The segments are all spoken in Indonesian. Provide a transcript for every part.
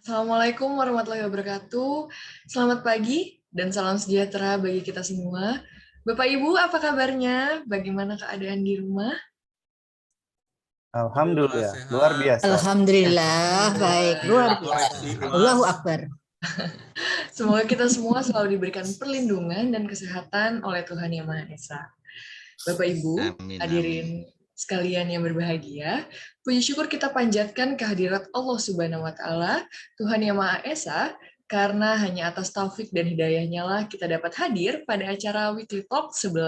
Assalamualaikum warahmatullahi wabarakatuh. Selamat pagi dan salam sejahtera bagi kita semua. Bapak Ibu, apa kabarnya? Bagaimana keadaan di rumah? Alhamdulillah Alhamdulillah, luar sehat. biasa. Alhamdulillah, baik, luar biasa. Koreksi, Allahu Mas. Akbar. Semoga kita semua selalu diberikan perlindungan dan kesehatan oleh Tuhan Yang Maha Esa. Bapak Ibu, Amin, hadirin amin. sekalian yang berbahagia, puji syukur kita panjatkan kehadirat Allah Subhanahu wa taala, Tuhan Yang Maha Esa, karena hanya atas taufik dan hidayahnya lah kita dapat hadir pada acara Weekly Talk 11,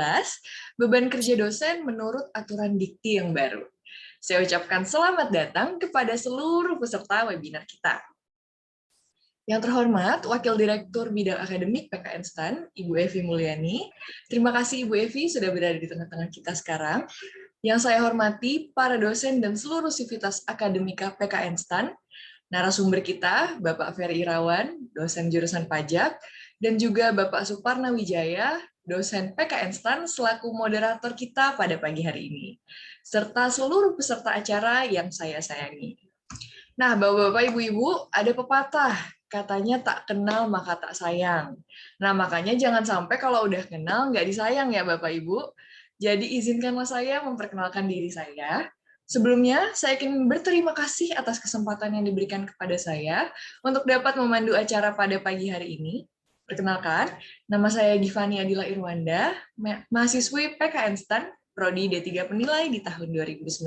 beban kerja dosen menurut aturan dikti yang baru. Saya ucapkan selamat datang kepada seluruh peserta webinar kita. Yang terhormat, Wakil Direktur Bidang Akademik PKN STAN, Ibu Evi Mulyani. Terima kasih Ibu Evi sudah berada di tengah-tengah kita sekarang. Yang saya hormati, para dosen dan seluruh sivitas akademika PKN STAN, narasumber kita, Bapak Ferry Irawan, dosen jurusan pajak, dan juga Bapak Suparna Wijaya, dosen PKN STAN selaku moderator kita pada pagi hari ini, serta seluruh peserta acara yang saya sayangi. Nah, Bapak-bapak, Ibu-ibu, ada pepatah, katanya tak kenal maka tak sayang. Nah, makanya jangan sampai kalau udah kenal nggak disayang ya Bapak Ibu. Jadi izinkanlah saya memperkenalkan diri saya. Sebelumnya, saya ingin berterima kasih atas kesempatan yang diberikan kepada saya untuk dapat memandu acara pada pagi hari ini. Perkenalkan, nama saya Givani Adila Irwanda, mahasiswi PKN STAN, Prodi D3 Penilai di tahun 2019.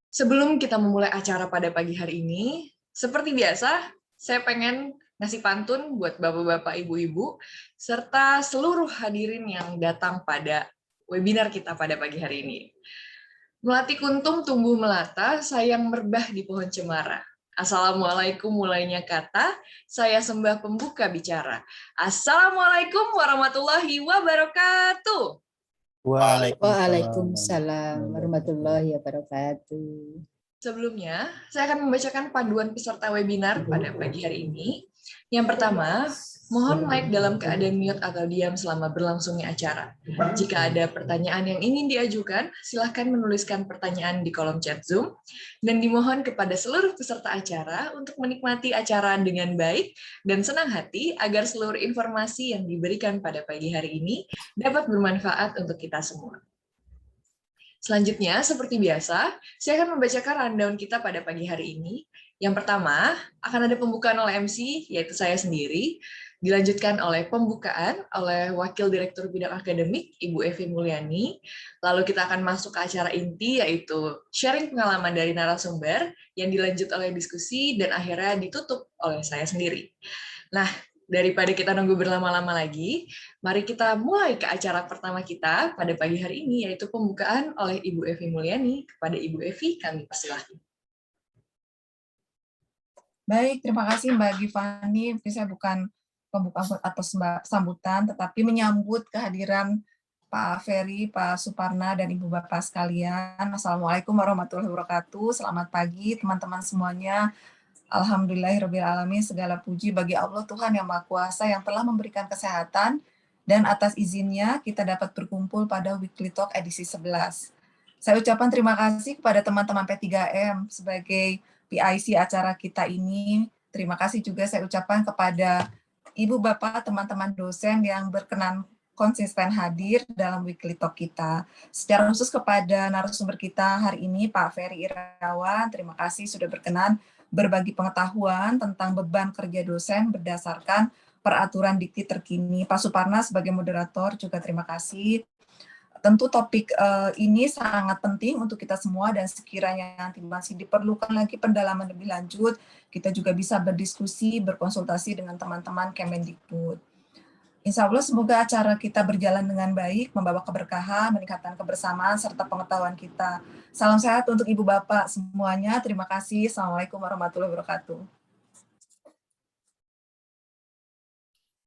Sebelum kita memulai acara pada pagi hari ini, seperti biasa, saya pengen ngasih pantun buat bapak-bapak, ibu-ibu, serta seluruh hadirin yang datang pada webinar kita pada pagi hari ini. Melati kuntum tumbuh melata, sayang merbah di pohon cemara. Assalamualaikum mulainya kata, saya sembah pembuka bicara. Assalamualaikum warahmatullahi wabarakatuh. Waalaikumsalam warahmatullahi wabarakatuh. Sebelumnya, saya akan membacakan panduan peserta webinar pada pagi hari ini. Yang pertama, mohon mic dalam keadaan mute atau diam selama berlangsungnya acara. Jika ada pertanyaan yang ingin diajukan, silakan menuliskan pertanyaan di kolom chat Zoom, dan dimohon kepada seluruh peserta acara untuk menikmati acara dengan baik dan senang hati agar seluruh informasi yang diberikan pada pagi hari ini dapat bermanfaat untuk kita semua. Selanjutnya, seperti biasa, saya akan membacakan rundown kita pada pagi hari ini. Yang pertama, akan ada pembukaan oleh MC, yaitu saya sendiri, dilanjutkan oleh pembukaan oleh Wakil Direktur Bidang Akademik, Ibu Evi Mulyani, lalu kita akan masuk ke acara inti, yaitu sharing pengalaman dari narasumber, yang dilanjut oleh diskusi, dan akhirnya ditutup oleh saya sendiri. Nah, daripada kita nunggu berlama-lama lagi, mari kita mulai ke acara pertama kita pada pagi hari ini, yaitu pembukaan oleh Ibu Evi Mulyani. Kepada Ibu Evi, kami persilahkan. Baik, terima kasih Mbak Givani. Saya bukan pembuka atau sambutan, tetapi menyambut kehadiran Pak Ferry, Pak Suparna, dan Ibu Bapak sekalian. Assalamualaikum warahmatullahi wabarakatuh. Selamat pagi teman-teman semuanya. Alhamdulillahirrabbilalamin, segala puji bagi Allah Tuhan Yang Maha Kuasa yang telah memberikan kesehatan dan atas izinnya kita dapat berkumpul pada Weekly Talk edisi 11. Saya ucapkan terima kasih kepada teman-teman P3M sebagai PIC acara kita ini. Terima kasih juga saya ucapkan kepada Ibu Bapak, teman-teman dosen yang berkenan konsisten hadir dalam Weekly Talk kita. Secara khusus kepada narasumber kita hari ini, Pak Ferry Irawan, terima kasih sudah berkenan berbagi pengetahuan tentang beban kerja dosen berdasarkan peraturan dikti terkini. Pak Suparna sebagai moderator juga terima kasih. Tentu topik ini sangat penting untuk kita semua dan sekiranya nanti masih diperlukan lagi pendalaman lebih lanjut, kita juga bisa berdiskusi, berkonsultasi dengan teman-teman Kemendikbud. Insya Allah semoga acara kita berjalan dengan baik, membawa keberkahan, meningkatkan kebersamaan, serta pengetahuan kita. Salam sehat untuk Ibu Bapak semuanya. Terima kasih. Assalamualaikum warahmatullahi wabarakatuh.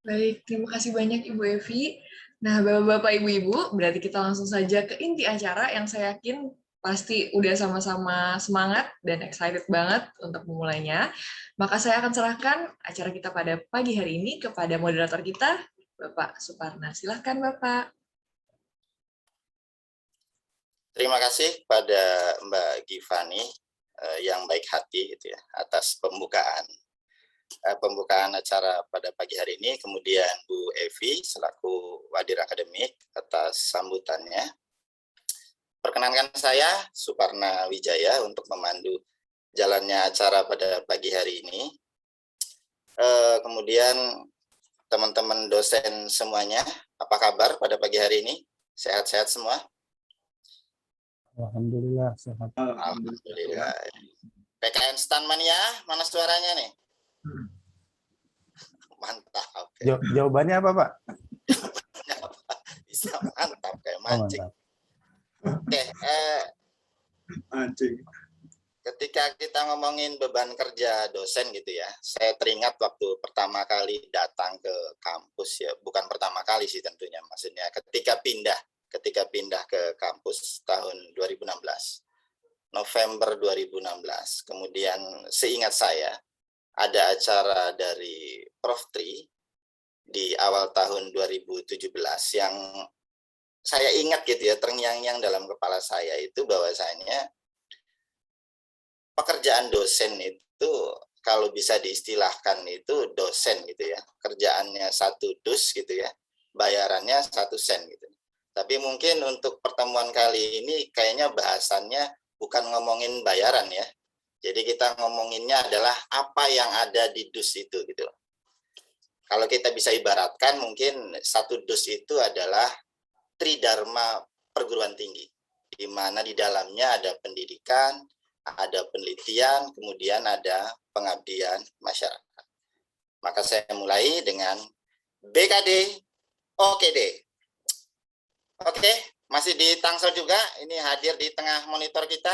Baik, terima kasih banyak Ibu Evi. Nah, Bapak-Bapak, Ibu-Ibu, berarti kita langsung saja ke inti acara yang saya yakin pasti udah sama-sama semangat dan excited banget untuk memulainya. Maka saya akan serahkan acara kita pada pagi hari ini kepada moderator kita, Bapak Suparna. Silahkan, Bapak. Terima kasih pada Mbak Givani. yang baik hati gitu ya atas pembukaan acara pada pagi hari ini. Kemudian Bu Evi selaku Wadir Akademik atas sambutannya. Perkenankan saya Suparna Wijaya untuk memandu jalannya acara pada pagi hari ini. Kemudian teman-teman dosen semuanya, apa kabar pada pagi hari ini? Sehat-sehat semua? Alhamdulillah sehat. Alhamdulillah. PKN Stan Mania, mana suaranya nih? Mantap. Jawabannya apa, Pak? Bisa mantap kayak mancing. Mantap. Oke, ketika kita ngomongin beban kerja dosen gitu ya, saya teringat waktu pertama kali datang ke kampus ya, bukan pertama kali sih tentunya, maksudnya ketika pindah ke kampus tahun 2016, November 2016. Kemudian seingat saya ada acara dari Prof. Tri di awal tahun 2017 yang saya ingat gitu ya, terngiang-ngiang dalam kepala saya itu bahwasanya pekerjaan dosen itu kalau bisa diistilahkan itu dosen gitu ya, kerjaannya 1 dus gitu ya, bayarannya 1 sen gitu. Tapi mungkin untuk pertemuan kali ini kayaknya bahasannya bukan ngomongin bayaran ya. Jadi kita ngomonginnya adalah apa yang ada di dus itu gitu. Kalau kita bisa ibaratkan mungkin 1 dus itu adalah Tridharma perguruan tinggi, di mana di dalamnya ada pendidikan, ada penelitian, kemudian ada pengabdian masyarakat. Maka saya mulai dengan BKD OKD. Oke, masih di Tangsel juga, ini hadir di tengah monitor kita.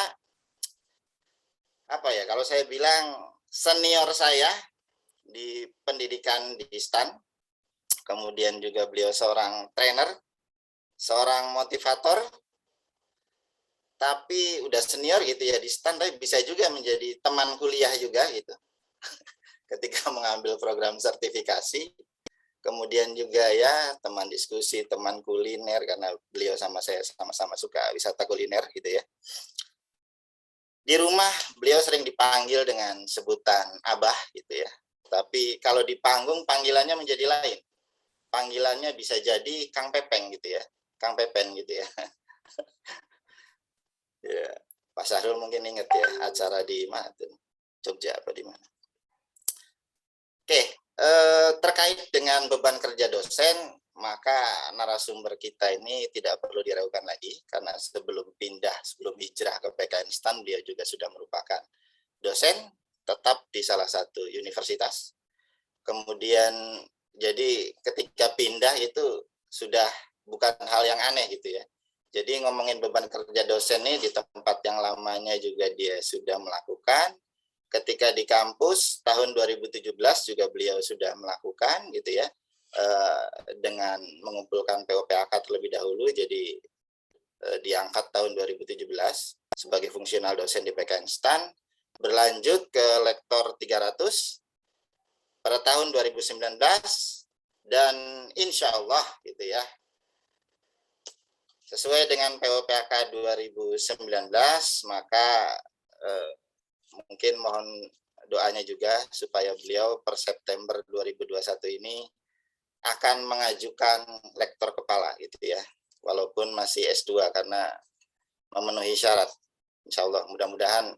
Apa ya, kalau saya bilang senior saya di pendidikan di STAN, kemudian juga beliau seorang trainer, seorang motivator, tapi udah senior gitu ya di STAN, tapi bisa juga menjadi teman kuliah juga gitu. Ketika mengambil program sertifikasi, kemudian juga ya teman diskusi, teman kuliner, karena beliau sama saya sama-sama suka wisata kuliner gitu ya. Di rumah beliau sering dipanggil dengan sebutan Abah gitu ya. Tapi kalau di panggung panggilannya menjadi lain. Panggilannya bisa jadi Kang Pepeng gitu ya. Kang Pepen gitu ya. Ya, Pak Syahrul mungkin ingat ya acara di mana tuh? Jogja apa di mana? Oke, terkait dengan beban kerja dosen, maka narasumber kita ini tidak perlu diragukan lagi karena sebelum hijrah ke PKN STAN dia juga sudah merupakan dosen tetap di salah satu universitas. Kemudian jadi ketika pindah itu sudah bukan hal yang aneh gitu ya. Jadi ngomongin beban kerja dosen ini di tempat yang lamanya juga dia sudah melakukan. Ketika di kampus tahun 2017 juga beliau sudah melakukan gitu ya, dengan mengumpulkan POPAK terlebih dahulu, jadi diangkat tahun 2017 sebagai fungsional dosen di PKN STAN, berlanjut ke lektor 300 pada tahun 2019, dan insya Allah gitu ya, sesuai dengan POPAK 2019, maka mungkin mohon doanya juga supaya beliau per September 2021 ini akan mengajukan lektor kepala gitu ya, walaupun masih S2 karena memenuhi syarat. Insya Allah mudah-mudahan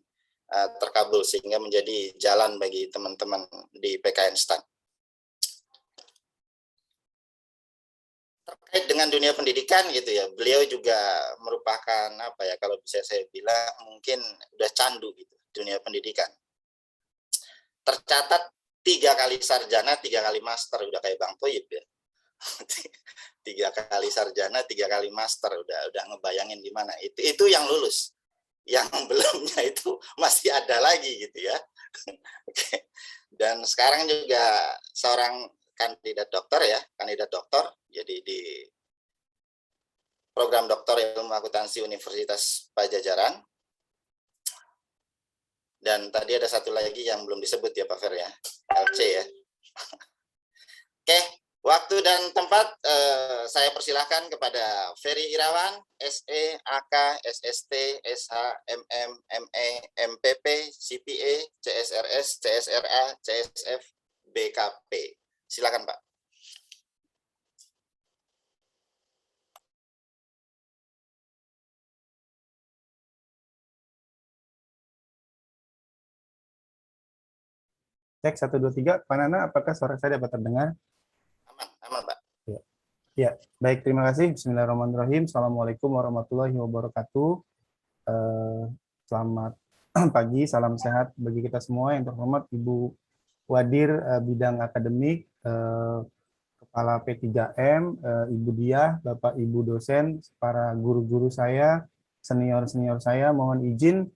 terkabul sehingga menjadi jalan bagi teman-teman di PKN STAN. Terkait dengan dunia pendidikan gitu ya, beliau juga merupakan apa ya, kalau bisa saya bilang mungkin udah candu gitu dunia pendidikan. Tercatat 3 kali sarjana, 3 kali master, udah kayak Bang Toyib ya. 3 kali sarjana, 3 kali master, udah ngebayangin gimana. Itu yang lulus. Yang belumnya itu masih ada lagi gitu ya. Oke. Dan sekarang juga seorang kandidat dokter ya, jadi di program doktor ilmu akuntansi Universitas Pajajaran. Dan tadi ada satu lagi yang belum disebut ya Pak Fer ya, LC ya. Oke, Waktu dan tempat saya persilahkan kepada Ferry Irawan, SE, AK, SST, SH, MM, ME, MPP, CPA, CSRS, CSRA, CSF, BKP. Silakan Pak. Cek 1, 2, 3. Pak Nana, apakah suara saya dapat terdengar? Aman Pak. Ya, baik. Terima kasih. Bismillahirrahmanirrahim. Assalamualaikum warahmatullahi wabarakatuh. Selamat pagi, salam sehat bagi kita semua. Yang terhormat Ibu Wadir bidang akademik, Kepala P3M, Ibu Diah, Bapak Ibu dosen, para guru-guru saya, senior-senior saya, mohon izin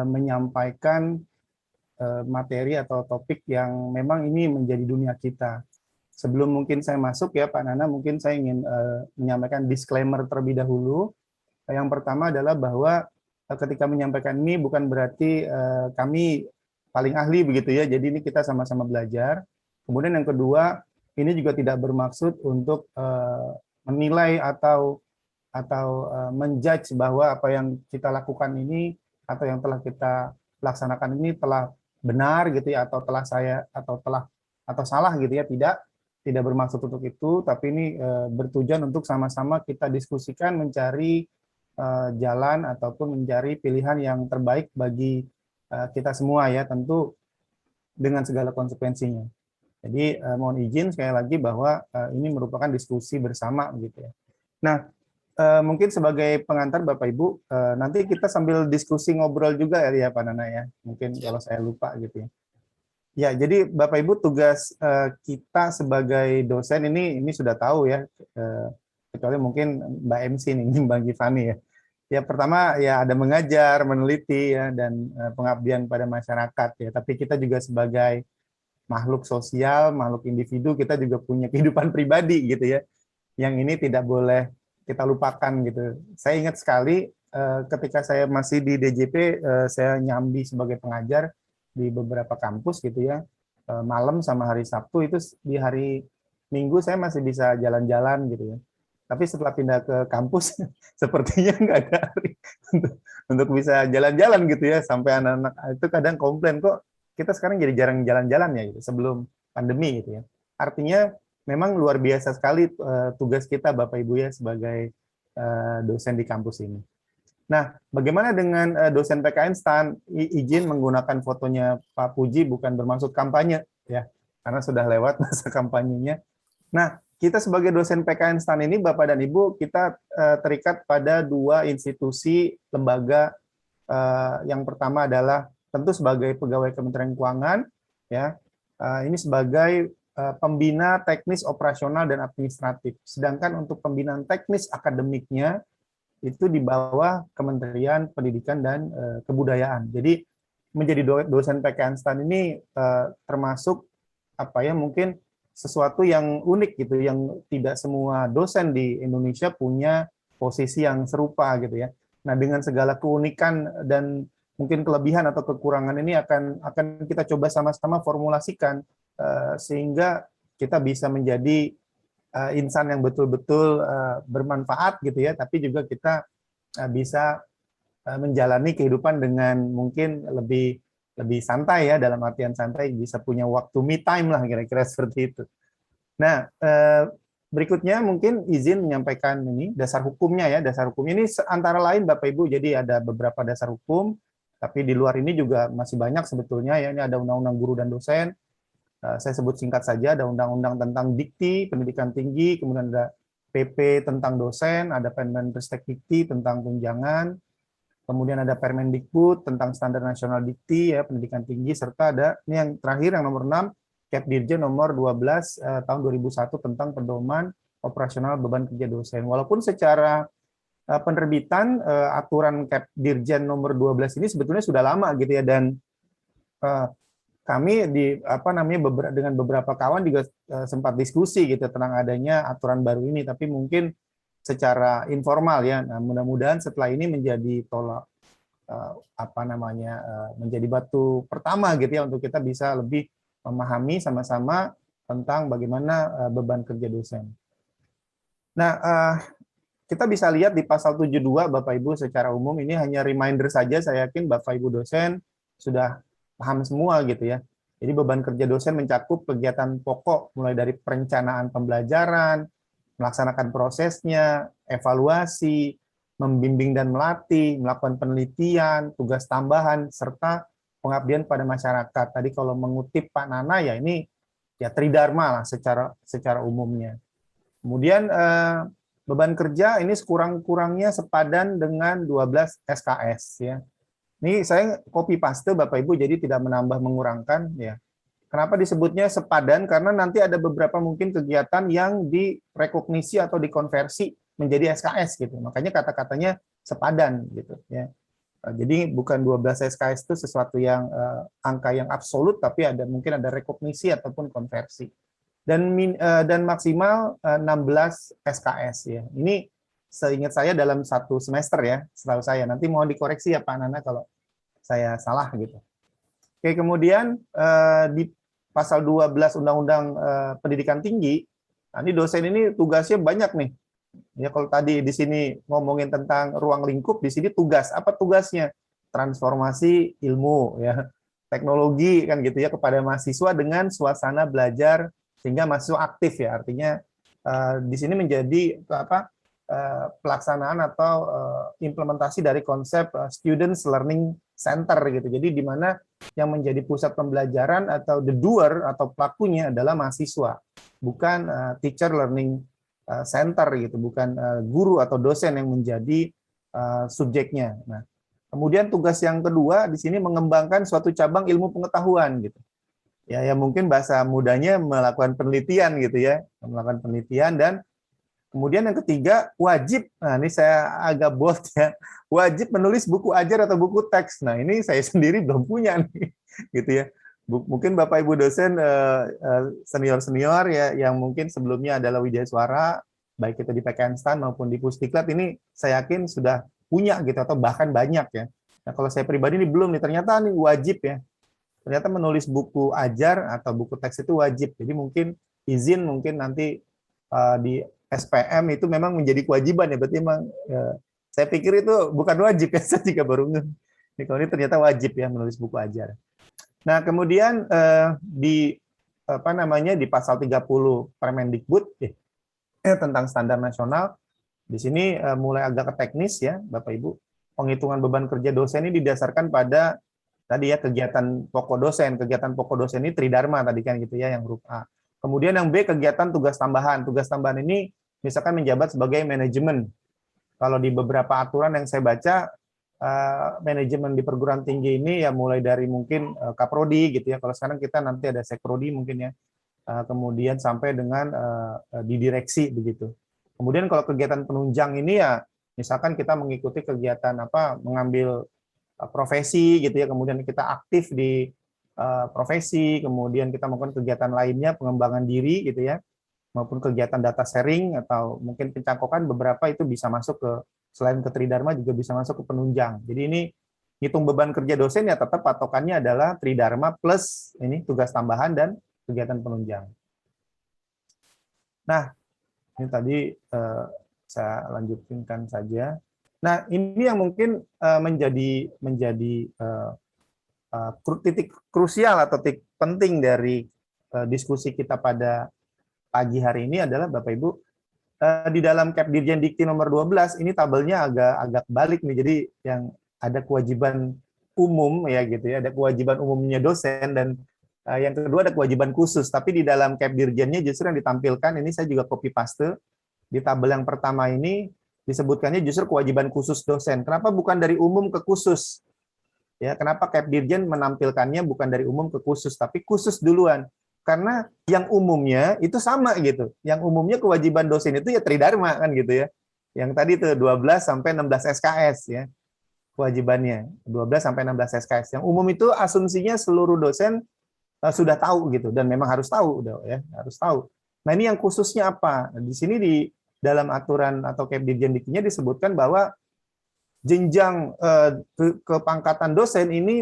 menyampaikan materi atau topik yang memang ini menjadi dunia kita. Sebelum mungkin saya masuk ya Pak Nana, mungkin saya ingin menyampaikan disclaimer terlebih dahulu. Yang pertama adalah bahwa ketika menyampaikan ini bukan berarti kami paling ahli begitu ya, jadi ini kita sama-sama belajar. Kemudian yang kedua, ini juga tidak bermaksud untuk menilai atau menjudge bahwa apa yang kita lakukan ini atau yang telah kita laksanakan ini telah benar gitu ya, atau atau salah gitu ya, tidak bermaksud untuk itu, tapi ini bertujuan untuk sama-sama kita diskusikan mencari jalan ataupun mencari pilihan yang terbaik bagi kita semua ya, tentu dengan segala konsekuensinya. Jadi mohon izin sekali lagi bahwa ini merupakan diskusi bersama gitu ya. Nah, mungkin sebagai pengantar Bapak Ibu, nanti kita sambil diskusi ngobrol juga ya Pak Nana ya. Mungkin kalau saya lupa gitu ya. Ya, jadi Bapak Ibu tugas kita sebagai dosen ini sudah tahu ya, kecuali mungkin Mbak MC nih, Mbak Gifani ya. Ya pertama ya ada mengajar, meneliti ya, dan pengabdian pada masyarakat ya. Tapi kita juga sebagai makhluk sosial, makhluk individu, kita juga punya kehidupan pribadi gitu ya, yang ini tidak boleh kita lupakan gitu. Saya ingat sekali ketika saya masih di DJP, saya nyambi sebagai pengajar di beberapa kampus gitu ya, malam sama hari Sabtu itu, di hari Minggu saya masih bisa jalan-jalan gitu ya. Tapi setelah pindah ke kampus, sepertinya nggak ada hari untuk bisa jalan-jalan gitu ya, sampai anak-anak itu kadang komplain, kok kita sekarang jadi jarang jalan-jalan ya gitu, sebelum pandemi gitu ya. Artinya memang luar biasa sekali tugas kita Bapak Ibu ya sebagai dosen di kampus ini. Nah, bagaimana dengan dosen PKN STAN? Izin menggunakan fotonya Pak Puji, bukan bermaksud kampanye ya, karena sudah lewat masa kampanyenya. Nah, kita sebagai dosen PKN STAN ini Bapak dan Ibu, kita terikat pada dua institusi lembaga. Yang pertama adalah tentu sebagai pegawai Kementerian Keuangan ya. Ini sebagai pembina teknis operasional dan administratif. Sedangkan untuk pembinaan teknis akademiknya itu di bawah Kementerian Pendidikan dan Kebudayaan. Jadi menjadi dosen PKN STAN ini termasuk apa ya, mungkin sesuatu yang unik gitu, yang tidak semua dosen di Indonesia punya posisi yang serupa gitu ya. Nah, dengan segala keunikan dan mungkin kelebihan atau kekurangan ini akan kita coba sama-sama formulasikan sehingga kita bisa menjadi insan yang betul-betul bermanfaat gitu ya, tapi juga kita bisa menjalani kehidupan dengan mungkin lebih santai ya, dalam artian santai, bisa punya waktu me time lah kira-kira seperti itu. Nah, berikutnya mungkin izin menyampaikan ini dasar hukumnya ya. Dasar hukum ini antara lain Bapak Ibu, jadi ada beberapa dasar hukum, tapi di luar ini juga masih banyak sebetulnya ya. Ini ada Undang-Undang Guru dan Dosen. Saya sebut singkat saja, ada Undang-Undang tentang Dikti, Pendidikan Tinggi, kemudian ada PP tentang dosen, ada Permendikbud Dikti tentang tunjangan, kemudian ada Permendikbud tentang Standar Nasional Dikti ya, Pendidikan Tinggi, serta ada ini yang terakhir yang nomor 6, Kepdirjen nomor 12 tahun 2001 tentang pedoman operasional beban kerja dosen. Walaupun secara penerbitan aturan Kepdirjen nomor 12 ini sebetulnya sudah lama gitu ya, dan kami dengan beberapa kawan juga sempat diskusi gitu tentang adanya aturan baru ini, tapi mungkin secara informal ya. Nah, mudah-mudahan setelah ini menjadi menjadi batu pertama gitu ya, untuk kita bisa lebih memahami sama-sama tentang bagaimana beban kerja dosen. Nah, kita bisa lihat di pasal 72 Bapak Ibu secara umum, ini hanya reminder saja, saya yakin Bapak Ibu dosen sudah paham semua gitu ya. Jadi beban kerja dosen mencakup kegiatan pokok mulai dari perencanaan pembelajaran, melaksanakan prosesnya, evaluasi, membimbing dan melatih, melakukan penelitian, tugas tambahan, serta pengabdian pada masyarakat. Tadi kalau mengutip Pak Nana ya ini ya tridharma lah secara umumnya. Kemudian beban kerja ini sekurang-kurangnya sepadan dengan 12 SKS ya. Ini saya copy paste Bapak Ibu, jadi tidak menambah mengurangkan ya. Kenapa disebutnya sepadan? Karena nanti ada beberapa mungkin kegiatan yang direkognisi atau dikonversi menjadi SKS gitu. Makanya kata-katanya sepadan gitu ya. Jadi bukan 12 SKS itu sesuatu yang angka yang absolut, tapi mungkin ada rekognisi ataupun konversi. Dan maksimal 16 SKS ya. Ini seingat saya dalam satu semester ya, setahu saya. Nanti mohon dikoreksi ya Pak Nana kalau saya salah gitu. Oke, kemudian di pasal 12 Undang-Undang Pendidikan Tinggi, nah ini dosen ini tugasnya banyak nih. Ya kalau tadi di sini ngomongin tentang ruang lingkup, di sini tugas. Apa tugasnya? Transformasi ilmu ya, teknologi kan gitu ya kepada mahasiswa dengan suasana belajar sehingga mahasiswa aktif ya. Artinya di sini menjadi pelaksanaan atau implementasi dari konsep students learning center gitu. Jadi di mana yang menjadi pusat pembelajaran atau the doer atau pelakunya adalah mahasiswa, bukan teacher learning center gitu, bukan guru atau dosen yang menjadi subjeknya. Nah, kemudian tugas yang kedua di sini mengembangkan suatu cabang ilmu pengetahuan gitu. Ya mungkin bahasa mudanya melakukan penelitian gitu ya, melakukan penelitian. Dan kemudian yang ketiga wajib, nah ini saya agak bold ya, wajib menulis buku ajar atau buku teks. Nah ini saya sendiri belum punya nih, gitu ya. Mungkin Bapak Ibu dosen senior-senior ya yang mungkin sebelumnya adalah Wijaya Suara, baik itu di PKN maupun di Pusdiklat, ini saya yakin sudah punya gitu atau bahkan banyak ya. Nah kalau saya pribadi ini belum nih, ternyata nih wajib ya. Ternyata menulis buku ajar atau buku teks itu wajib. Jadi mungkin izin mungkin nanti di SPM itu memang menjadi kewajiban ya. Berarti memang saya pikir itu bukan wajib ya, saya juga baru ngeh. Kalau ini ternyata wajib ya menulis buku ajar. Nah, kemudian di pasal 30 Permendikbud tentang standar nasional, di sini mulai agak ke teknis ya, Bapak Ibu. Penghitungan beban kerja dosen ini didasarkan pada tadi ya kegiatan pokok dosen. Kegiatan pokok dosen ini tridharma tadi kan gitu ya, yang huruf A. Kemudian yang B kegiatan tugas tambahan. Tugas tambahan ini misalkan menjabat sebagai manajemen. Kalau di beberapa aturan yang saya baca, manajemen di perguruan tinggi ini ya mulai dari mungkin kaprodi gitu ya. Kalau sekarang kita nanti ada sekprodi mungkin ya. Kemudian sampai dengan di direksi begitu. Kemudian kalau kegiatan penunjang ini ya misalkan kita mengikuti kegiatan mengambil profesi gitu ya, kemudian kita aktif di profesi, kemudian kita melakukan kegiatan lainnya, pengembangan diri gitu ya, maupun kegiatan data sharing atau mungkin pencangkokan, beberapa itu bisa masuk ke, selain ke tridharma juga bisa masuk ke penunjang. Jadi ini hitung beban kerja dosen ya tetap patokannya adalah tridharma plus ini tugas tambahan dan kegiatan penunjang. Nah, ini tadi saya lanjutkan saja. Nah, ini yang mungkin menjadi titik krusial atau titik penting dari diskusi kita pada pagi hari ini adalah Bapak Ibu, di dalam Kep Dirjen Dikti nomor 12 ini tabelnya agak balik nih. Jadi yang ada kewajiban umum ya gitu ya, ada kewajiban umumnya dosen, dan yang kedua ada kewajiban khusus. Tapi di dalam Kep Dirjennya justru yang ditampilkan ini saya juga copy paste di tabel yang pertama ini disebutkannya justru kewajiban khusus dosen. Kenapa bukan dari umum ke khusus? Ya, kenapa Kep Dirjen menampilkannya bukan dari umum ke khusus, tapi khusus duluan? Karena yang umumnya itu sama gitu. Yang umumnya kewajiban dosen itu ya tridharma kan gitu ya. Yang tadi itu 12 sampai 16 SKS ya. Kewajibannya 12 sampai 16 SKS. Yang umum itu asumsinya seluruh dosen sudah tahu gitu, dan memang harus tahu ya, harus tahu. Nah, ini yang khususnya apa? Nah, di sini di dalam aturan atau Kep Dirjen Diktinya disebutkan bahwa jenjang kepangkatan dosen ini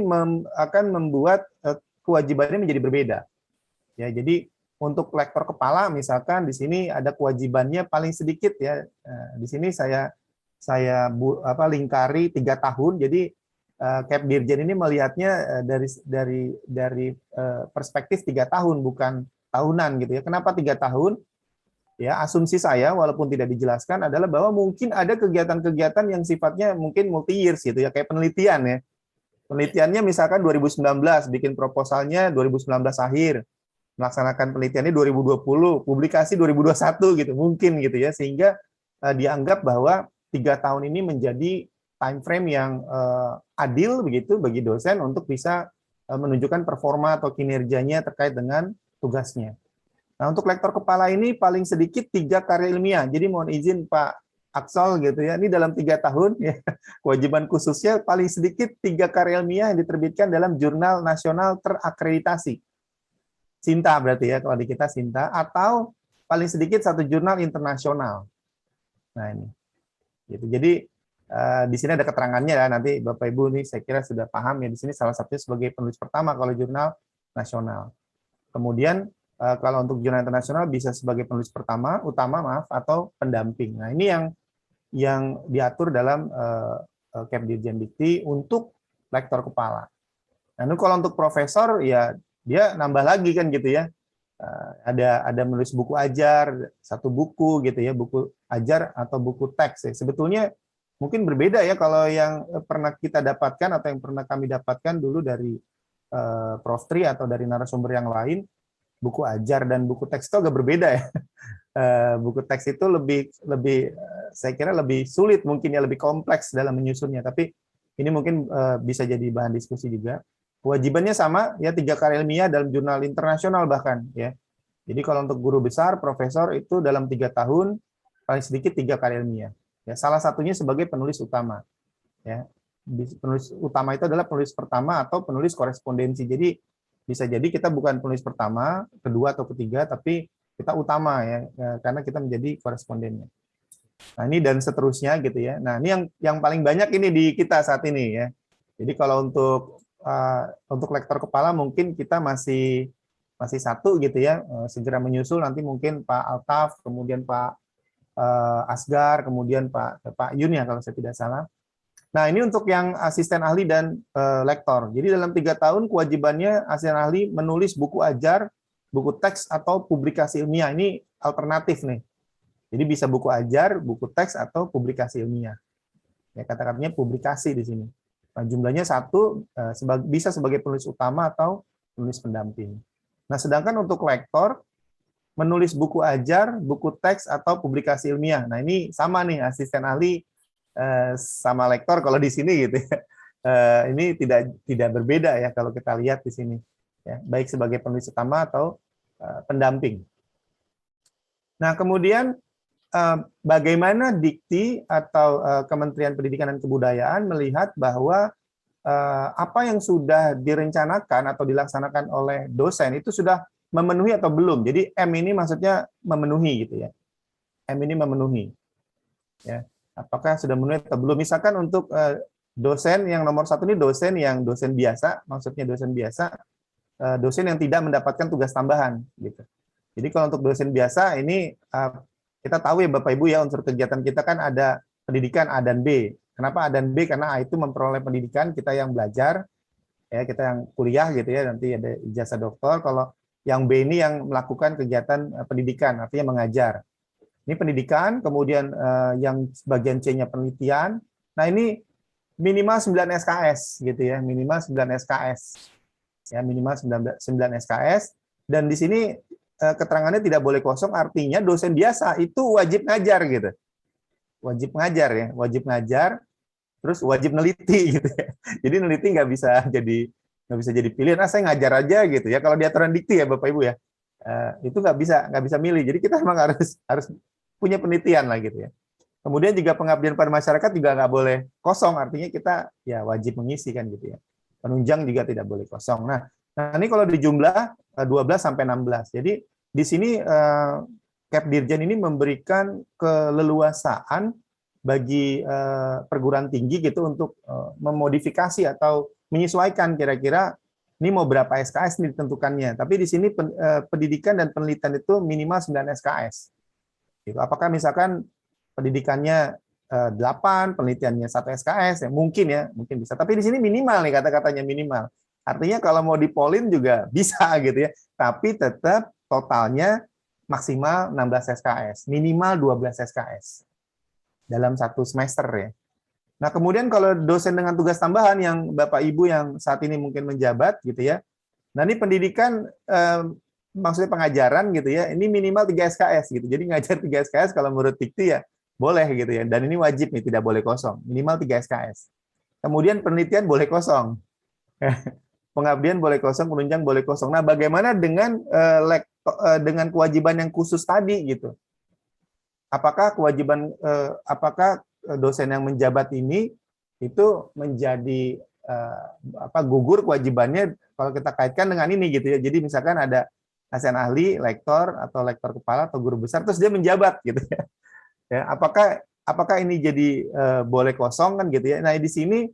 akan membuat kewajibannya menjadi berbeda. Ya, jadi untuk lektor kepala misalkan di sini ada kewajibannya paling sedikit ya. Di sini saya lingkari 3 tahun. Jadi Kep Dirjen ini melihatnya dari perspektif 3 tahun bukan tahunan gitu ya. Kenapa 3 tahun? Ya, asumsi saya walaupun tidak dijelaskan adalah bahwa mungkin ada kegiatan-kegiatan yang sifatnya mungkin multi years gitu ya, kayak penelitian ya. Penelitiannya misalkan 2019, bikin proposalnya 2019 akhir, melaksanakan penelitiannya 2020, publikasi 2021 gitu, mungkin gitu ya, sehingga dianggap bahwa 3 tahun ini menjadi time frame yang adil begitu bagi dosen untuk bisa menunjukkan performa atau kinerjanya terkait dengan tugasnya. Nah, untuk lektor kepala ini paling sedikit 3 karya ilmiah. Jadi mohon izin Pak Aksol gitu ya, ini dalam 3 tahun ya, kewajiban khususnya paling sedikit 3 karya ilmiah yang diterbitkan dalam jurnal nasional terakreditasi. SINTA berarti ya, kalau di kita SINTA, atau paling sedikit 1 jurnal internasional. Nah ini. Gitu. Jadi di sini ada keterangannya ya, nanti Bapak Ibu nih saya kira sudah paham ya, di sini salah satunya sebagai penulis pertama kalau jurnal nasional. Kemudian kalau untuk jurnal internasional bisa sebagai penulis utama atau pendamping. Nah ini yang diatur dalam Kep Dirjen Dikti untuk lektor kepala. Nah ini kalau untuk profesor ya dia nambah lagi kan gitu ya. Ada menulis buku ajar, 1 buku gitu ya, buku ajar atau buku teks ya. Sebetulnya mungkin berbeda ya kalau yang pernah kita dapatkan atau yang pernah kami dapatkan dulu dari Prof. Tri atau dari narasumber yang lain. Buku ajar dan buku teks itu agak berbeda ya. Buku teks itu lebih saya kira lebih sulit mungkin ya, lebih kompleks dalam menyusunnya. Tapi ini mungkin bisa jadi bahan diskusi juga. Kewajibannya sama ya, 3 karya ilmiah dalam jurnal internasional bahkan ya. Jadi kalau untuk guru besar, profesor itu dalam 3 tahun paling sedikit 3 karya ilmiah. Ya, salah satunya sebagai penulis utama. Ya, penulis utama itu adalah penulis pertama atau penulis korespondensi. Jadi bisa jadi kita bukan penulis pertama, kedua atau ketiga, tapi kita utama ya, karena kita menjadi korespondennya. Nah ini dan seterusnya gitu ya. Nah ini yang paling banyak ini di kita saat ini ya. Jadi kalau untuk lektor kepala mungkin kita masih 1 gitu ya, segera menyusul nanti mungkin Pak Altaf, kemudian Pak Asgar, kemudian Pak Yun ya kalau saya tidak salah. Nah, ini untuk yang asisten ahli dan lektor. Jadi dalam 3 tahun kewajibannya asisten ahli menulis buku ajar, buku teks atau publikasi ilmiah. Ini alternatif nih. Jadi bisa buku ajar, buku teks atau publikasi ilmiah. Ya, kata-katanya publikasi di sini. Nah, jumlahnya 1 bisa sebagai penulis utama atau penulis pendamping. Nah, sedangkan untuk lektor menulis buku ajar, buku teks atau publikasi ilmiah. Nah, ini sama nih asisten ahli sama lektor kalau di sini gitu ya. Ini tidak berbeda ya kalau kita lihat di sini ya, baik sebagai penulis utama atau pendamping. Nah, kemudian bagaimana Dikti atau Kementerian Pendidikan dan Kebudayaan melihat bahwa apa yang sudah direncanakan atau dilaksanakan oleh dosen itu sudah memenuhi atau belum. Jadi M ini maksudnya memenuhi gitu ya. M ini memenuhi. Ya. Apakah sudah memenuhi atau belum? Misalkan untuk dosen yang nomor 1 ini dosen biasa, maksudnya dosen biasa, dosen yang tidak mendapatkan tugas tambahan, gitu. Jadi kalau untuk dosen biasa ini kita tahu ya Bapak Ibu ya, unsur kegiatan kita kan ada pendidikan A dan B. Kenapa A dan B? Karena A itu memperoleh pendidikan, kita yang belajar, ya kita yang kuliah gitu ya, nanti ada ijazah doktor. Kalau yang B ini yang melakukan kegiatan pendidikan, artinya mengajar. Ini pendidikan, kemudian yang bagian C-nya penelitian. Nah, ini minimal 9 SKS gitu ya, minimal 9 SKS. Ya, minimal 9 SKS dan di sini keterangannya tidak boleh kosong, artinya dosen biasa itu wajib ngajar gitu. Wajib ngajar ya, wajib ngajar, terus wajib neliti gitu ya. Jadi neliti nggak bisa jadi pilihan, saya ngajar aja gitu ya. Kalau di aturan Dikti ya Bapak Ibu ya. Itu nggak bisa milih. Jadi kita memang harus punya penelitian lah gitu ya. Kemudian juga pengabdian pada masyarakat juga nggak boleh kosong, artinya kita ya wajib mengisi kan gitu ya. Penunjang juga tidak boleh kosong. Nah ini kalau dijumlah 12 sampai 16. Jadi di sini Kep Dirjen ini memberikan keleluasaan bagi perguruan tinggi gitu untuk memodifikasi atau menyesuaikan kira-kira Ini mau berapa SKS ini ditentukannya. Tapi di sini pendidikan dan penelitian itu minimal 9 SKS. Gitu. Apakah misalkan pendidikannya 8, penelitiannya 1 SKS, ya mungkin bisa. Tapi di sini minimal nih kata-katanya minimal. Artinya kalau mau dipolin juga bisa gitu ya. Tapi tetap totalnya maksimal 16 SKS, minimal 12 SKS dalam 1 semester ya. Nah, kemudian kalau dosen dengan tugas tambahan yang Bapak Ibu yang saat ini mungkin menjabat gitu ya. Nah, ini pendidikan maksudnya pengajaran gitu ya. Ini minimal 3 SKS gitu. Jadi ngajar 3 SKS kalau menurut Dikti ya boleh gitu ya. Dan ini wajib nih, tidak boleh kosong. Minimal 3 SKS. Kemudian penelitian boleh kosong. Pengabdian boleh kosong, penunjang boleh kosong. Nah, bagaimana dengan dengan kewajiban yang khusus tadi gitu? Apakah dosen yang menjabat ini itu menjadi gugur kewajibannya kalau kita kaitkan dengan ini gitu ya. Jadi misalkan ada asisten ahli, lektor atau lektor kepala atau guru besar terus dia menjabat gitu ya. Ya, apakah ini jadi boleh kosong kan gitu ya. Nah, di sini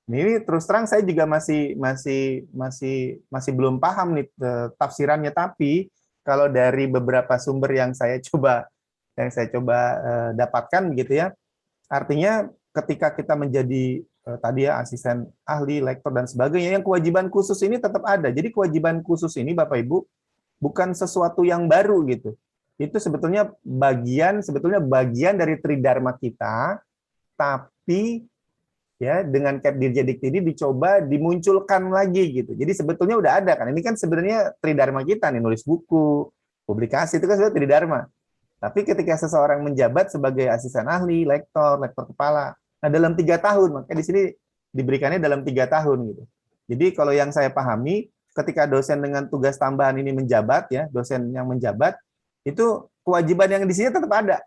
ini terus terang saya juga masih belum paham nih tafsirannya, tapi kalau dari beberapa sumber yang saya coba dapatkan gitu ya. Artinya ketika kita menjadi tadi ya asisten ahli, lektor dan sebagainya, yang kewajiban khusus ini tetap ada. Jadi kewajiban khusus ini Bapak Ibu bukan sesuatu yang baru gitu. Itu sebetulnya bagian dari tridharma kita, tapi ya dengan Kepdirjen Dikti ini dicoba dimunculkan lagi gitu. Jadi sebetulnya udah ada kan. Ini kan sebenarnya tridharma kita nih, nulis buku, publikasi itu kan sebenarnya tridharma. Tapi ketika seseorang menjabat sebagai asisten ahli, lektor kepala, nah dalam 3 tahun, maka di sini diberikannya dalam 3 tahun gitu. Jadi kalau yang saya pahami, ketika dosen dengan tugas tambahan ini menjabat ya, dosen yang menjabat itu kewajiban yang di sini tetap ada.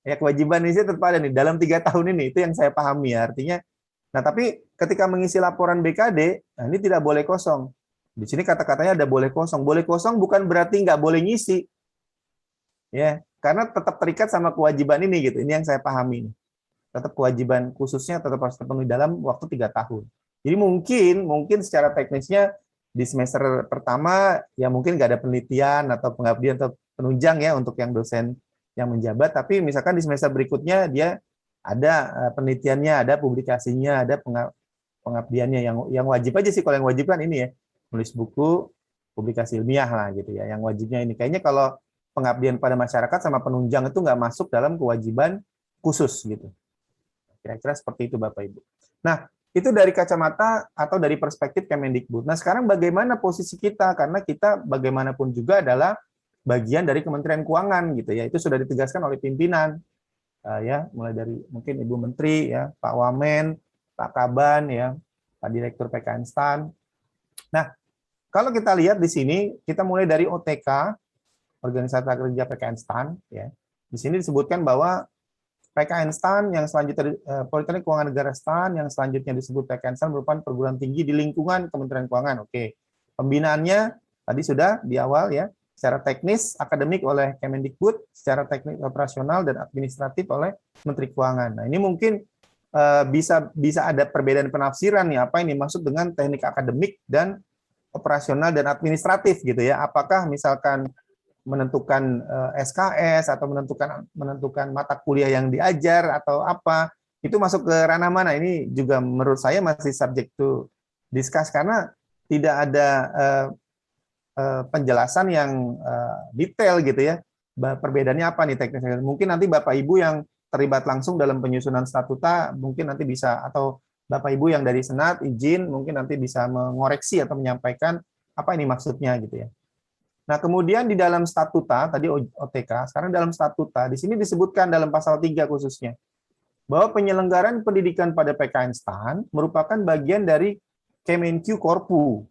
Ya, kewajiban di sini tetap ada nih dalam 3 tahun ini, itu yang saya pahami ya. Artinya, nah tapi ketika mengisi laporan BKD, nah ini tidak boleh kosong. Di sini kata-katanya ada boleh kosong. Boleh kosong bukan berarti nggak boleh ngisi. Ya, karena tetap terikat sama kewajiban ini gitu. Ini yang saya pahami. Tetap kewajiban khususnya tetap harus terpenuhi dalam waktu 3 tahun. Jadi mungkin secara teknisnya di semester pertama ya mungkin nggak ada penelitian atau pengabdian atau penunjang ya untuk yang dosen yang menjabat. Tapi misalkan di semester berikutnya dia ada penelitiannya, ada publikasinya, ada pengabdiannya yang wajib aja sih. Kalau yang wajib kan ini ya nulis buku, publikasi ilmiah lah gitu ya. Yang wajibnya ini kayaknya kalau pengabdian pada masyarakat sama penunjang itu nggak masuk dalam kewajiban khusus gitu. Kira-kira seperti itu Bapak Ibu. Nah, itu dari kacamata atau dari perspektif Kemendikbud. Nah, sekarang bagaimana posisi kita? Karena kita bagaimanapun juga adalah bagian dari Kementerian Keuangan gitu ya. Itu sudah ditegaskan oleh pimpinan ya, mulai dari mungkin Ibu Menteri ya, Pak Wamen, Pak Kaban ya, Pak Direktur PKN STAN. Nah, kalau kita lihat di sini kita mulai dari OTK Organisasi Kerja PKN STAN ya. Di sini disebutkan bahwa PKN STAN yang selanjutnya Politeknik Keuangan Negara STAN yang selanjutnya disebut PKN STAN merupakan perguruan tinggi di lingkungan Kementerian Keuangan. Oke. Pembinaannya tadi sudah di awal ya, secara teknis akademik oleh Kemendikbud, secara teknik operasional dan administratif oleh Menteri Keuangan. Nah, ini mungkin bisa ada perbedaan penafsiran nih apa ini maksud dengan teknik akademik dan operasional dan administratif gitu ya. Apakah misalkan menentukan SKS atau menentukan mata kuliah yang diajar atau apa, itu masuk ke ranah mana? Ini juga menurut saya masih subject to discuss karena tidak ada penjelasan yang detail gitu ya. Perbedaannya apa nih teknisnya? Mungkin nanti Bapak Ibu yang terlibat langsung dalam penyusunan statuta mungkin nanti bisa, atau Bapak Ibu yang dari Senat izin mungkin nanti bisa mengoreksi atau menyampaikan apa ini maksudnya gitu ya. Nah, kemudian di dalam statuta, tadi OTK, sekarang dalam statuta, di sini disebutkan dalam pasal 3 khususnya, bahwa penyelenggaraan pendidikan pada PKN STAN merupakan bagian dari Kemenq Korpu.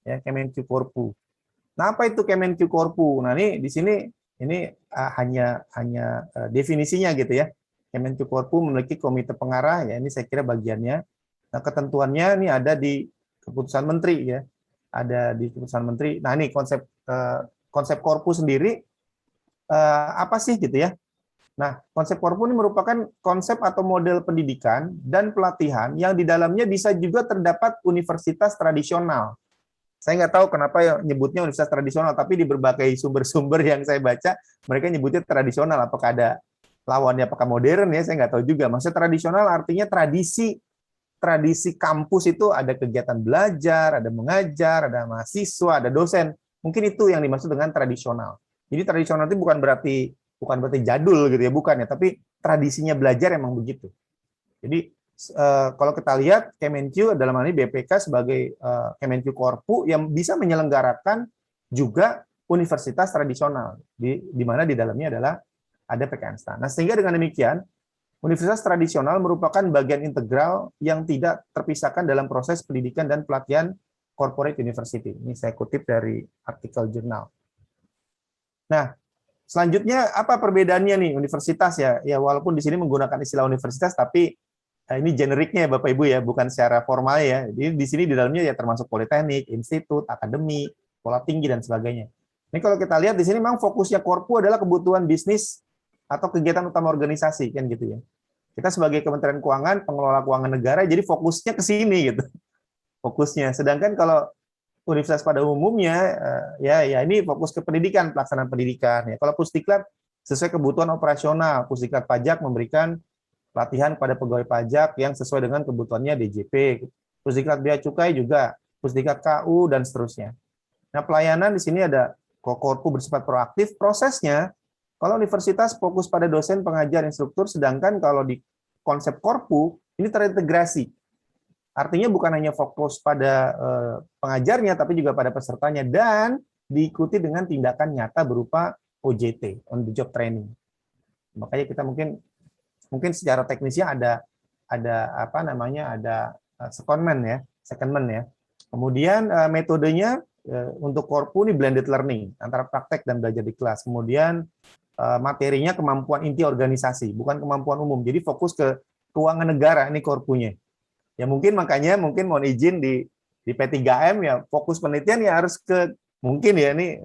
Ya, Kemenq Korpu. Nah, apa itu Kemenq Korpu? Nah, ini di sini ini hanya definisinya gitu ya. Kemenq Korpu memiliki komite pengarah, ya ini saya kira bagiannya. Nah, ketentuannya ini ada di keputusan menteri ya. Ada di keputusan menteri. Nah, ini konsep korpu sendiri apa sih gitu ya? Nah, konsep Korpu ini merupakan konsep atau model pendidikan dan pelatihan yang di dalamnya bisa juga terdapat universitas tradisional. Saya nggak tahu kenapa ya nyebutnya universitas tradisional, tapi di berbagai sumber-sumber yang saya baca, mereka nyebutnya tradisional. Apakah ada lawannya, apakah modern ya, saya nggak tahu juga. Maksudnya tradisional artinya tradisi kampus itu ada kegiatan belajar, ada mengajar, ada mahasiswa, ada dosen. Mungkin itu yang dimaksud dengan tradisional. Jadi tradisional itu bukan berarti jadul gitu ya, bukan ya, tapi tradisinya belajar emang begitu. Jadi kalau kita lihat Kemenq dalam hal ini BPK sebagai Kemenq Korpu yang bisa menyelenggarakan juga universitas tradisional di mana di dalamnya adalah ada PKN STAN. Nah, sehingga dengan demikian universitas tradisional merupakan bagian integral yang tidak terpisahkan dalam proses pendidikan dan pelatihan corporate university. Ini saya kutip dari artikel jurnal. Nah, selanjutnya apa perbedaannya nih universitas ya? Ya walaupun di sini menggunakan istilah universitas, tapi ini generiknya ya Bapak Ibu ya, bukan secara formal ya. Jadi di sini di dalamnya ya termasuk politeknik, institut, akademi, sekolah tinggi dan sebagainya. Ini kalau kita lihat di sini memang fokusnya Korpu adalah kebutuhan bisnis atau kegiatan utama organisasi kan gitu ya. Kita sebagai Kementerian Keuangan, pengelola keuangan negara, jadi fokusnya ke sini gitu. Fokusnya. Sedangkan kalau universitas pada umumnya ya ini fokus ke pendidikan, pelaksanaan pendidikan ya. Kalau Pusdiklat sesuai kebutuhan operasional, Pusdiklat pajak memberikan pelatihan kepada pegawai pajak yang sesuai dengan kebutuhannya DJP, Pusdiklat Bea Cukai juga, Pusdiklat KU dan seterusnya. Nah, pelayanan di sini ada Korpu bersifat proaktif, prosesnya kalau universitas fokus pada dosen, pengajar, instruktur, sedangkan kalau di konsep Korpu ini terintegrasi. Artinya bukan hanya fokus pada pengajarnya, tapi juga pada pesertanya, dan diikuti dengan tindakan nyata berupa OJT, on the job training. Makanya kita mungkin secara teknisnya ada apa namanya, ada secondment ya. Kemudian metodenya untuk Korpu ini blended learning antara praktek dan belajar di kelas. Kemudian materinya kemampuan inti organisasi, bukan kemampuan umum. Jadi fokus ke keuangan negara ini Korpunya. Ya makanya mohon izin di P3M ya fokus penelitian ya harus ke mungkin ya ini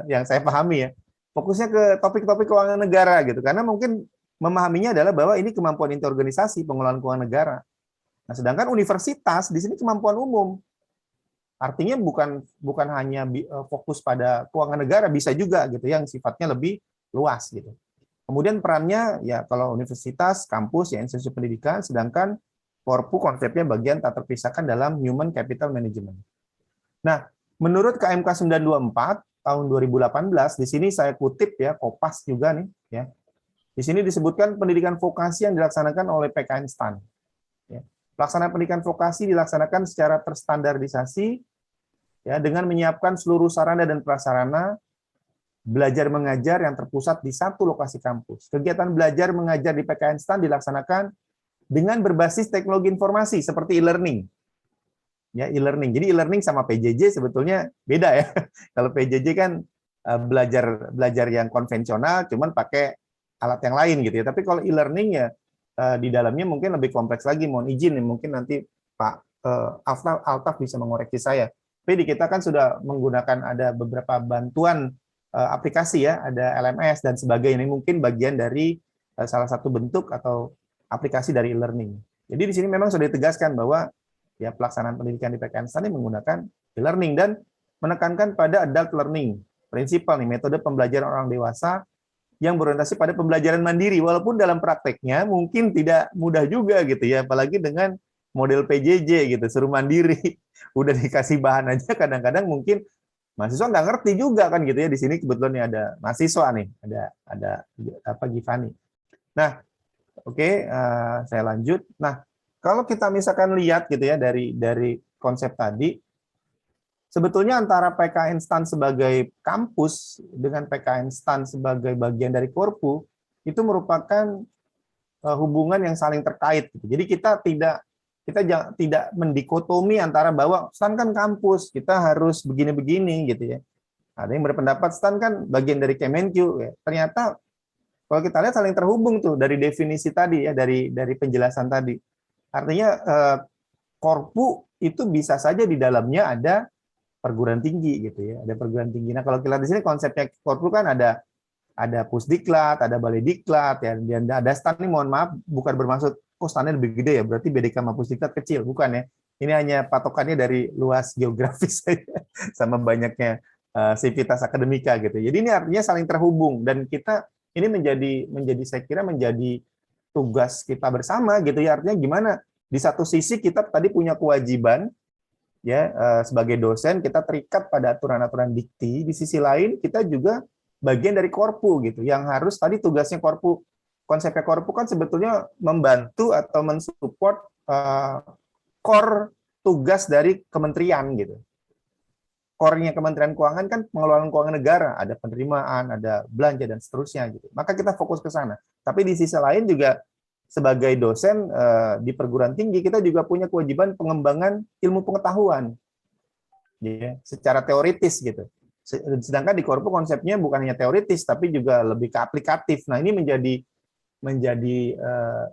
yang saya pahami ya. Fokusnya ke topik-topik keuangan negara gitu. Karena mungkin memahaminya adalah bahwa ini kemampuan inti organisasi pengelolaan keuangan negara. Nah, sedangkan universitas di sini kemampuan umum. Artinya bukan hanya fokus pada keuangan negara, bisa juga gitu yang sifatnya lebih luas gitu. Kemudian perannya ya kalau universitas, kampus ya institusi pendidikan, sedangkan Korpu konsepnya bagian tak terpisahkan dalam Human Capital Management. Nah, menurut KMK 924 tahun 2018, di sini saya kutip ya, Kopas juga nih ya. Di sini disebutkan pendidikan vokasi yang dilaksanakan oleh PKN STAN. Ya. Pelaksanaan pendidikan vokasi dilaksanakan secara terstandarisasi ya dengan menyiapkan seluruh sarana dan prasarana belajar mengajar yang terpusat di satu lokasi kampus. Kegiatan belajar mengajar di PKN STAN dilaksanakan dengan berbasis teknologi informasi seperti e-learning. Ya, e-learning. Jadi e-learning sama PJJ sebetulnya beda ya. Kalau PJJ kan belajar yang konvensional cuman pakai alat yang lain gitu ya. Tapi kalau e-learning ya di dalamnya mungkin lebih kompleks lagi. Mohon izin mungkin nanti Pak Altaf bisa mengoreksi saya. Tapi di kita kan sudah menggunakan ada beberapa bantuan aplikasi ya, ada LMS dan sebagainya. Ini mungkin bagian dari salah satu bentuk atau aplikasi dari e-learning. Jadi di sini memang sudah ditegaskan bahwa ya pelaksanaan pendidikan di PKN STAN ini menggunakan e-learning dan menekankan pada adult learning. Prinsipal nih metode pembelajaran orang dewasa yang berorientasi pada pembelajaran mandiri walaupun dalam prakteknya mungkin tidak mudah juga gitu ya, apalagi dengan model PJJ gitu, suruh mandiri. Udah dikasih bahan aja kadang-kadang mungkin mahasiswa nggak ngerti juga kan gitu ya. Di sini kebetulan nih ada mahasiswa nih, ada apa Givani. Nah, oke, saya lanjut. Nah, kalau kita misalkan lihat gitu ya dari konsep tadi, sebetulnya antara PKN STAN sebagai kampus dengan PKN STAN sebagai bagian dari Korpu itu merupakan hubungan yang saling terkait. Gitu. Jadi kita tidak mendikotomi antara bahwa STAN kan kampus, kita harus begini-begini gitu ya. Ada yang berpendapat STAN kan bagian dari Kemenq. Ya. Ternyata kalau kita lihat saling terhubung tuh dari definisi tadi ya, dari penjelasan tadi. Artinya Korpu itu bisa saja di dalamnya ada perguruan tinggi gitu ya, ada perguruan tinggi. Nah kalau kita lihat di sini konsepnya Korpu kan ada ada Pusdiklat, ada Balai Diklat, ya, dan ada stan nih, mohon maaf, bukan bermaksud standnya lebih gede ya, berarti BDK sama Pusdiklat kecil, bukan ya. Ini hanya patokannya dari luas geografis saja, sama banyaknya sivitas akademika gitu. Jadi ini artinya saling terhubung, dan kita ini menjadi saya kira menjadi tugas kita bersama gitu ya. Artinya gimana? Di satu sisi kita tadi punya kewajiban ya sebagai dosen kita terikat pada aturan-aturan dikti, di sisi lain kita juga bagian dari Korpu gitu, yang harus tadi tugasnya Korpu, konsepnya Korpu kan sebetulnya membantu atau mensupport core tugas dari kementerian gitu. Core-nya Kementerian Keuangan kan pengelolaan keuangan negara, ada penerimaan, ada belanja dan seterusnya gitu. Maka kita fokus ke sana. Tapi di sisi lain juga sebagai dosen di perguruan tinggi kita juga punya kewajiban pengembangan ilmu pengetahuan, ya, secara teoritis gitu. Sedangkan di Korpu konsepnya bukan hanya teoritis tapi juga lebih ke aplikatif. Nah ini menjadi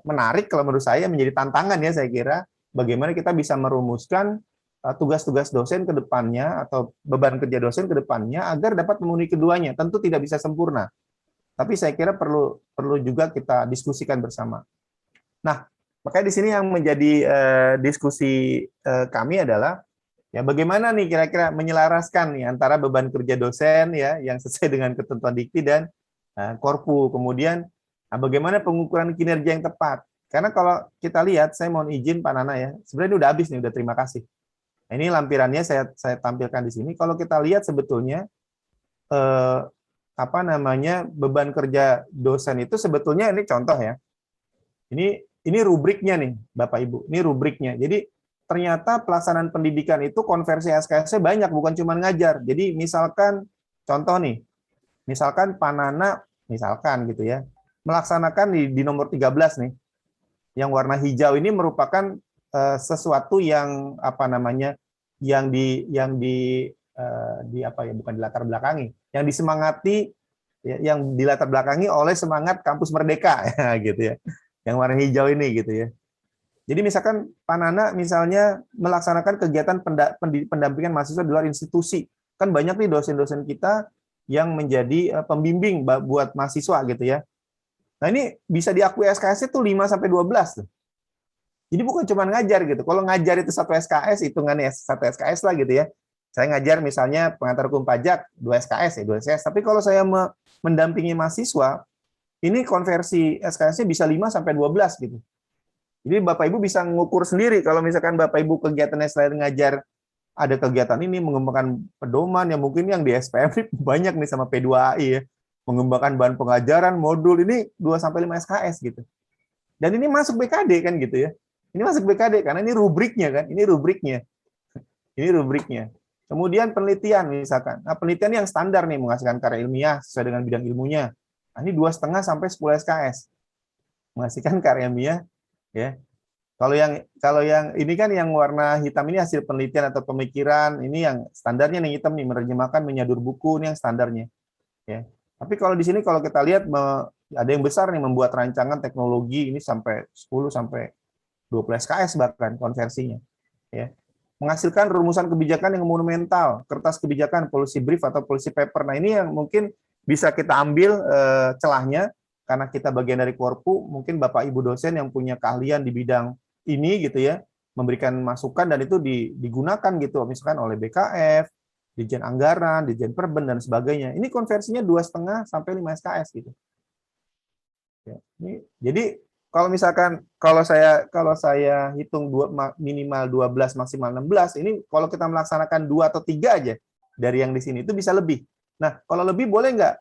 menarik kalau menurut saya, menjadi tantangan ya saya kira, bagaimana kita bisa merumuskan tugas-tugas dosen ke depannya atau beban kerja dosen ke depannya agar dapat memenuhi keduanya. Tentu tidak bisa sempurna, tapi saya kira perlu juga kita diskusikan bersama. Nah makanya di sini yang menjadi diskusi kami adalah ya bagaimana nih kira-kira menyelaraskan nih antara beban kerja dosen ya yang sesuai dengan ketentuan dikti dan Korpu. Kemudian bagaimana pengukuran kinerja yang tepat. Karena kalau kita lihat, saya mohon izin Pak Nana ya, sebenarnya ini udah habis nih, udah terima kasih. Nah, ini lampirannya saya tampilkan di sini. Kalau kita lihat sebetulnya beban kerja dosen itu sebetulnya ini contoh ya. Ini rubriknya nih Bapak Ibu, ini rubriknya. Jadi ternyata pelaksanaan pendidikan itu konversi SKS-nya banyak, bukan cuma ngajar. Jadi misalkan contoh nih, misalkan Pak Nana misalkan gitu ya, melaksanakan di nomor 13 nih, yang warna hijau ini merupakan sesuatu yang bukan dilatar belakangi, yang disemangati, yang dilatar belakangi oleh semangat kampus merdeka ya, gitu ya, yang warna hijau ini gitu ya. Jadi misalkan Pak Nana misalnya melaksanakan kegiatan pendampingan mahasiswa di luar institusi, kan banyak nih dosen-dosen kita yang menjadi pembimbing buat mahasiswa gitu ya. Nah ini bisa diakui SKS itu 5-12 tuh. Jadi bukan cuma ngajar gitu. Kalau ngajar itu 1 SKS, hitungannya 1 SKS lah gitu ya. Saya ngajar misalnya pengantar hukum pajak 2 SKS ya, 2 SKS. Tapi kalau saya mendampingi mahasiswa, ini konversi SKS-nya bisa 5-12 gitu. Jadi Bapak Ibu bisa mengukur sendiri kalau misalkan Bapak Ibu kegiatannya selain ngajar, ada kegiatan ini mengembangkan pedoman yang mungkin yang di SPM banyak nih sama P2AI ya. Mengembangkan bahan pengajaran, modul ini 2-5 SKS gitu. Dan ini masuk BKD kan gitu ya. Ini masuk BKD karena ini rubriknya kan, ini rubriknya. Ini rubriknya. Kemudian penelitian misalkan. Nah, penelitian yang standar nih menghasilkan karya ilmiah sesuai dengan bidang ilmunya. Nah, ini 2,5 sampai 10 SKS. Menghasilkan karya ilmiah ya. Kalau yang ini kan yang warna hitam ini hasil penelitian atau pemikiran, ini yang standarnya nih hitam nih, menerjemahkan, menyadur buku, ini yang standarnya. Ya. Tapi kalau di sini kalau kita lihat ada yang besar nih membuat rancangan teknologi ini sampai 10 sampai 20 SKS bahkan konversinya. Ya. Menghasilkan rumusan kebijakan yang monumental, kertas kebijakan, policy brief atau policy paper. Nah, ini yang mungkin bisa kita ambil celahnya karena kita bagian dari Korpu, mungkin Bapak Ibu dosen yang punya keahlian di bidang ini gitu ya, memberikan masukan dan itu digunakan gitu, misalkan oleh BKF, Dirjen Anggaran, Dirjen Perben dan sebagainya. Ini konversinya 2,5 sampai 5 SKS gitu. Ya, jadi kalau misalkan kalau saya hitung minimal 12 maksimal 16, ini kalau kita melaksanakan 2 atau 3 aja dari yang di sini itu bisa lebih. Nah, kalau lebih boleh nggak?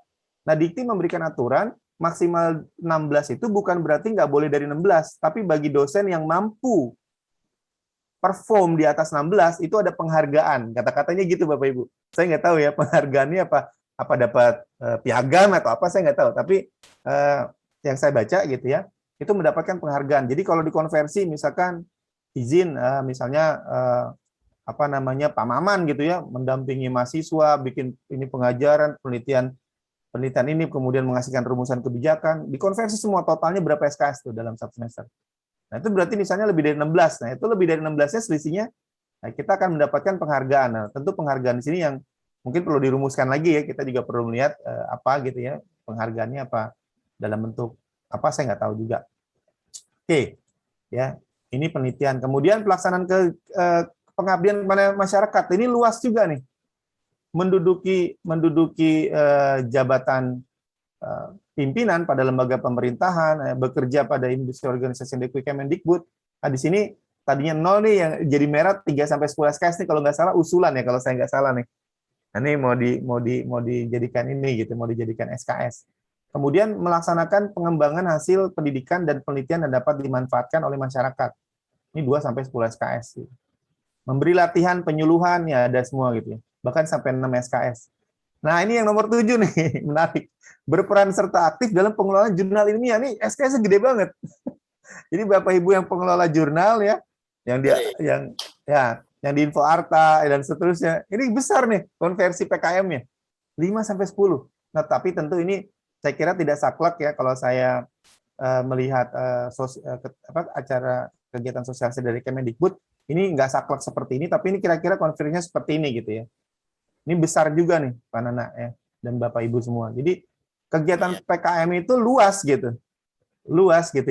Nah, Dikti memberikan aturan maksimal 16 itu bukan berarti nggak boleh dari 16, tapi bagi dosen yang mampu perform di atas 16 itu ada penghargaan. Kata-katanya gitu Bapak Ibu. Saya nggak tahu ya penghargaannya apa dapat piagam atau apa, saya nggak tahu. Tapi yang saya baca gitu ya, itu mendapatkan penghargaan. Jadi kalau dikonversi misalkan izin misalnya Pak Maman gitu ya, mendampingi mahasiswa, bikin ini pengajaran, penelitian ini, kemudian menghasilkan rumusan kebijakan, dikonversi semua totalnya berapa SKS tuh dalam 1 semester. Nah, itu berarti misalnya lebih dari 16. Nah, itu lebih dari 16-nya selisihnya, nah, kita akan mendapatkan penghargaan. Nah, tentu penghargaan di sini yang mungkin perlu dirumuskan lagi ya, kita juga perlu melihat apa gitu ya, penghargaannya apa dalam bentuk apa saya nggak tahu juga. Oke, ya ini penelitian. Kemudian pelaksanaan pengabdian kepada masyarakat ini luas juga nih, menduduki jabatan pimpinan pada lembaga pemerintahan, bekerja pada industri organisasi di Kemendikbud. Nah, di sini tadinya 0 nih, yang jadi merah 3-10 SKS nih kalau nggak salah usulan ya, kalau saya nggak salah nih. Nah, ini mau dijadikan ini gitu, mau dijadikan SKS. Kemudian melaksanakan pengembangan hasil pendidikan dan penelitian yang dapat dimanfaatkan oleh masyarakat. Ini 2-10 SKS. Memberi latihan penyuluhan ya ada semua gitu ya. Bahkan sampai 6 SKS. Nah, ini yang nomor 7 nih, menarik. Berperan serta aktif dalam pengelolaan jurnal ilmiah. Nih SKS gede banget. Jadi Bapak Ibu yang pengelola jurnal ya, yang di Info Arta dan seterusnya. Ini besar nih konversi PKM-nya. 5-10. Nah, tapi tentu ini saya kira tidak saklek ya kalau saya melihat acara kegiatan sosialisasi dari Kemendikbud, ini nggak saklek seperti ini, tapi ini kira-kira konversinya seperti ini gitu ya. Ini besar juga nih, Pak Nana ya, dan Bapak Ibu semua. Jadi kegiatan PKM itu luas gitu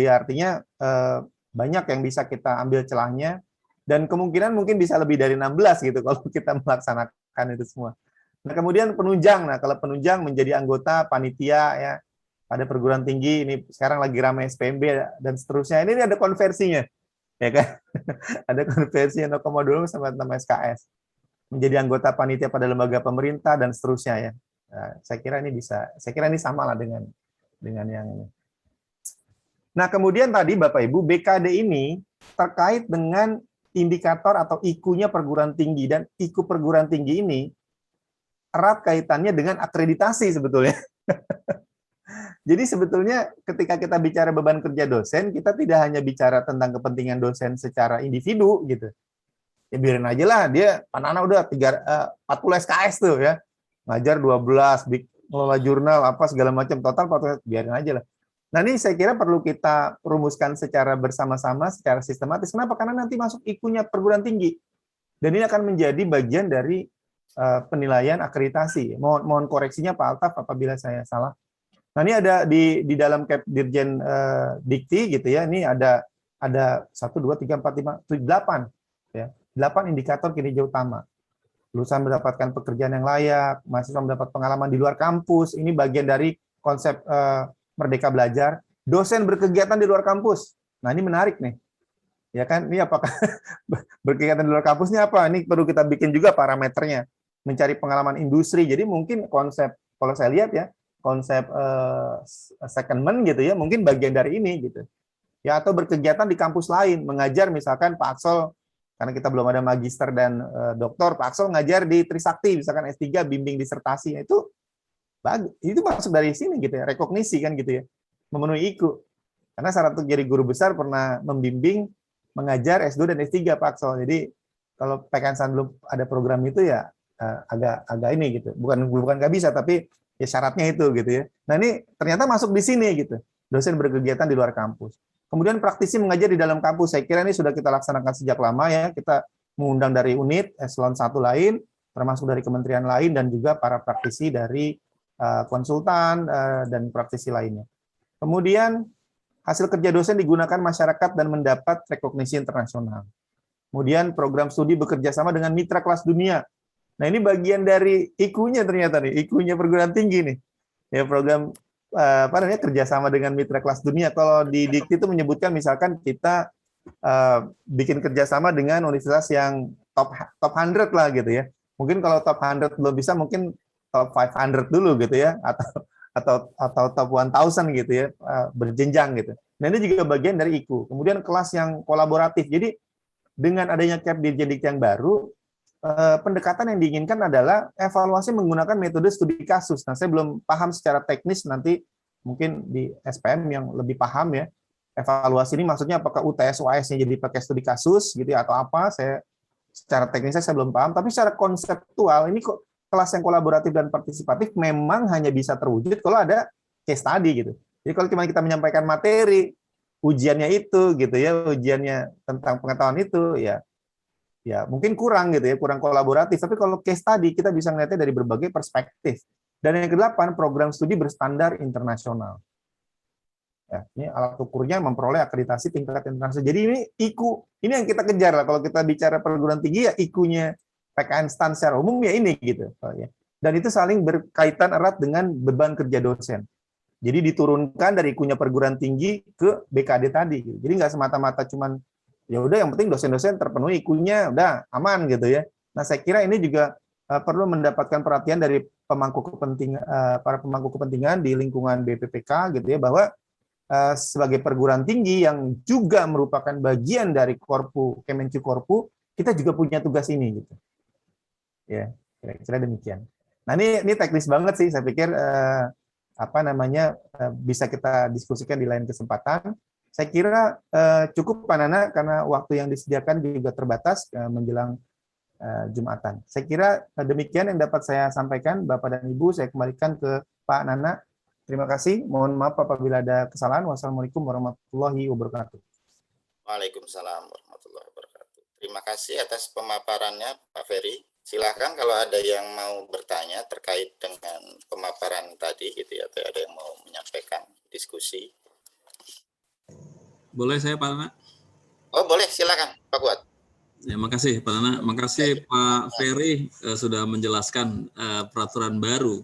ya. Artinya banyak yang bisa kita ambil celahnya, dan kemungkinan mungkin bisa lebih dari 16 gitu kalau kita melaksanakan itu semua. Nah, kemudian penunjang. Nah, kalau penunjang menjadi anggota panitia ya pada perguruan tinggi, ini sekarang lagi ramai SPMB dan seterusnya. Ini ada konversinya, ya kan? Ada konversi 0,2 sama 6 SKS. Menjadi anggota panitia pada lembaga pemerintah dan seterusnya ya. Nah, saya kira ini sama lah dengan yang ini. Nah, kemudian tadi Bapak Ibu, BKD ini terkait dengan indikator atau IQ-nya perguruan tinggi, dan IQ perguruan tinggi ini erat kaitannya dengan akreditasi sebetulnya. Jadi sebetulnya ketika kita bicara beban kerja dosen, kita tidak hanya bicara tentang kepentingan dosen secara individu gitu. Ya biarin aja lah, dia anak-anak udah 40 SKS tuh ya. Ngajar 12, ngelola jurnal apa segala macam, total 40, biarin aja lah. Nah, ini saya kira perlu kita rumuskan secara bersama-sama, secara sistematis. Kenapa? Karena nanti masuk IQ-nya perguruan tinggi. Dan ini akan menjadi bagian dari penilaian akreditasi. Mohon koreksinya Pak Altaf apabila saya salah. Nah, ini ada di dalam Dirjen Dikti gitu ya. Ini ada 1, 2, 3, 4, 5, 7, 8 ya. 8 indikator kinerja utama. Lulusan mendapatkan pekerjaan yang layak, mahasiswa mendapat pengalaman di luar kampus. Ini bagian dari konsep Merdeka Belajar. Dosen berkegiatan di luar kampus. Nah, ini menarik nih. Ya kan? Ini apakah berkegiatan di luar kampus ini apa? Ini perlu kita bikin juga parameternya. Mencari pengalaman industri. Jadi mungkin konsep, kalau saya lihat ya, konsep secondment gitu ya, mungkin bagian dari ini gitu. Ya, atau berkegiatan di kampus lain, mengajar misalkan Pak Aksol, karena kita belum ada magister dan doktor, Pak Aksol ngajar di Trisakti, misalkan S3 bimbing disertasi, itu masuk dari sini gitu ya, rekognisi kan gitu ya, memenuhi IQ. Karena syarat untuk jadi guru besar pernah membimbing, mengajar S2 dan S3 Pak Aksol. Jadi kalau PKN belum ada program itu ya agak ini gitu, bukan nggak bisa, tapi ya syaratnya itu gitu ya. Nah, ini ternyata masuk di sini gitu, dosen berkegiatan di luar kampus. Kemudian praktisi mengajar di dalam kampus, saya kira ini sudah kita laksanakan sejak lama ya, kita mengundang dari unit, eselon 1 lain, termasuk dari kementerian lain, dan juga para praktisi dari konsultan dan praktisi lainnya. Kemudian hasil kerja dosen digunakan masyarakat dan mendapat rekognisi internasional. Kemudian program studi bekerja sama dengan mitra kelas dunia. Nah, ini bagian dari IQ-nya ternyata nih, IQ-nya perguruan tinggi nih. Ya, program kerjasama dengan mitra kelas dunia. Kalau di Dikti itu menyebutkan misalkan kita bikin kerjasama dengan universitas yang top 100 lah gitu ya. Mungkin kalau top 100 belum bisa, mungkin top 500 dulu gitu ya, atau top 1000 gitu ya, berjenjang gitu. Nah, ini juga bagian dari IQ. Kemudian kelas yang kolaboratif. Jadi dengan adanya Cap Dirjen Dikti yang baru, pendekatan yang diinginkan adalah evaluasi menggunakan metode studi kasus. Nah, saya belum paham secara teknis, nanti mungkin di SPM yang lebih paham ya. Evaluasi ini maksudnya apakah UTS UAS-nya jadi pakai studi kasus gitu ya, atau apa? Saya secara teknisnya saya belum paham, tapi secara konseptual ini kok kelas yang kolaboratif dan partisipatif memang hanya bisa terwujud kalau ada case study gitu. Jadi kalau cuma kita menyampaikan materi, ujiannya itu gitu ya, ujiannya tentang pengetahuan itu ya mungkin kurang gitu ya, kurang kolaboratif. Tapi kalau case study kita bisa melihatnya dari berbagai perspektif. Dan yang ke-8, program studi berstandar internasional. Ya, ini alat ukurnya memperoleh akreditasi tingkat internasional. Jadi ini IKU, ini yang kita kejar lah. Kalau kita bicara perguruan tinggi ya IKU-nya PKN STAN secara umum ya ini gitu. Dan itu saling berkaitan erat dengan beban kerja dosen. Jadi diturunkan dari IKU-nya perguruan tinggi ke BKD tadi. Gitu. Jadi nggak semata-mata cuman ya udah yang penting dosen-dosen terpenuhi IKU-nya udah aman gitu ya. Nah saya kira ini juga perlu mendapatkan perhatian dari pemangku kepentingan, para pemangku kepentingan di lingkungan BPPK gitu ya, bahwa sebagai perguruan tinggi yang juga merupakan bagian dari Korpu, Kemenq Korpu, kita juga punya tugas ini gitu. Ya, kira-kira demikian. Nah, ini teknis banget sih, saya pikir bisa kita diskusikan di lain kesempatan. Saya kira cukup Pak Nana karena waktu yang disediakan juga terbatas menjelang Jumatan. Saya kira demikian yang dapat saya sampaikan, Bapak dan Ibu. Saya kembalikan ke Pak Nana. Terima kasih. Mohon maaf apabila ada kesalahan. Wassalamualaikum warahmatullahi wabarakatuh. Waalaikumsalam warahmatullahi wabarakatuh. Terima kasih atas pemaparannya, Pak Ferry. Silahkan kalau ada yang mau bertanya terkait dengan pemaparan tadi, gitu ya, atau ada yang mau menyampaikan diskusi. Boleh saya, Pak Nana? Oh, boleh. Silakan, Pak Kuat. Ya, makasih Pak Nana. Makasih Pak Ferry sudah menjelaskan peraturan baru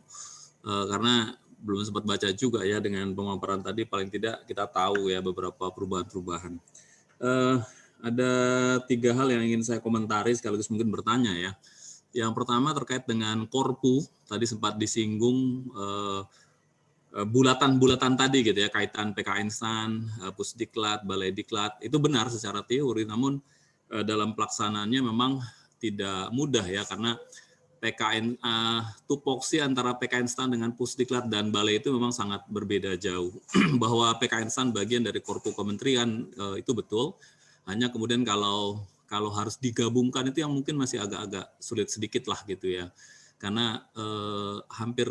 karena belum sempat baca juga ya dengan pemaparan tadi, paling tidak kita tahu ya beberapa perubahan-perubahan. Ada 3 hal yang ingin saya komentari sekaligus mungkin bertanya ya. Yang pertama terkait dengan Korpu, tadi sempat disinggung bulatan-bulatan tadi gitu ya, kaitan PKN STAN, Pusdiklat, Balai Diklat, itu benar secara teori, namun dalam pelaksanaannya memang tidak mudah ya, karena PKN tupoksi antara PKN STAN dengan Pusdiklat dan Balai itu memang sangat berbeda jauh. Bahwa PKN STAN bagian dari Korpu Kementerian itu betul. Hanya kemudian kalau harus digabungkan itu yang mungkin masih agak-agak sulit sedikit lah gitu ya. Karena hampir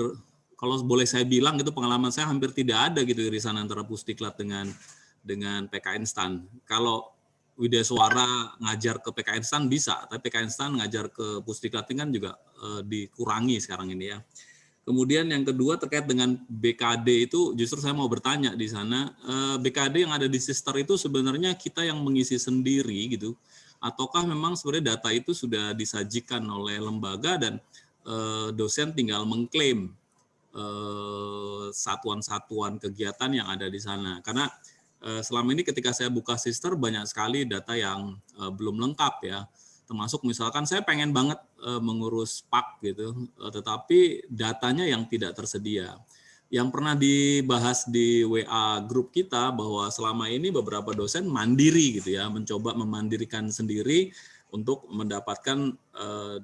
kalau boleh saya bilang gitu, pengalaman saya hampir tidak ada gitu irisan antara Pusdiklat dengan PKN STAN. Kalau Widya Suara ngajar ke PKN STAN bisa, tapi PKN STAN ngajar ke Pusdiklat kan juga dikurangi sekarang ini ya. Kemudian yang kedua terkait dengan BKD itu justru saya mau bertanya di sana, BKD yang ada di Sister itu sebenarnya kita yang mengisi sendiri gitu, ataukah memang sebenarnya data itu sudah disajikan oleh lembaga dan dosen tinggal mengklaim satuan-satuan kegiatan yang ada di sana. Karena selama ini ketika saya buka Sister banyak sekali data yang belum lengkap ya. Termasuk misalkan saya pengen banget mengurus PAK gitu, tetapi datanya yang tidak tersedia. Yang pernah dibahas di WA grup kita bahwa selama ini beberapa dosen mandiri gitu ya, mencoba memandirikan sendiri untuk mendapatkan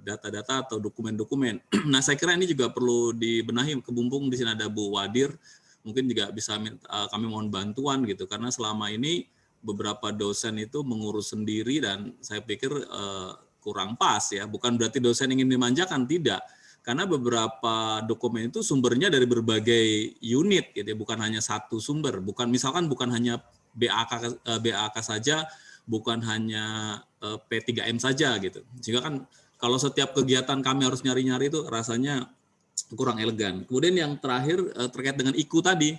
data-data atau dokumen-dokumen. Nah, saya kira ini juga perlu dibenahi. Kebumpung di sini ada Bu Wadir, mungkin juga bisa kami mohon bantuan gitu, karena selama ini beberapa dosen itu mengurus sendiri dan saya pikir kurang pas ya. Bukan berarti dosen ingin dimanjakan, tidak. Karena beberapa dokumen itu sumbernya dari berbagai unit gitu ya, bukan hanya satu sumber. Misalkan bukan hanya BAK saja, bukan hanya P3M saja gitu. Sehingga kan kalau setiap kegiatan kami harus nyari-nyari itu rasanya kurang elegan. Kemudian yang terakhir terkait dengan IKU tadi,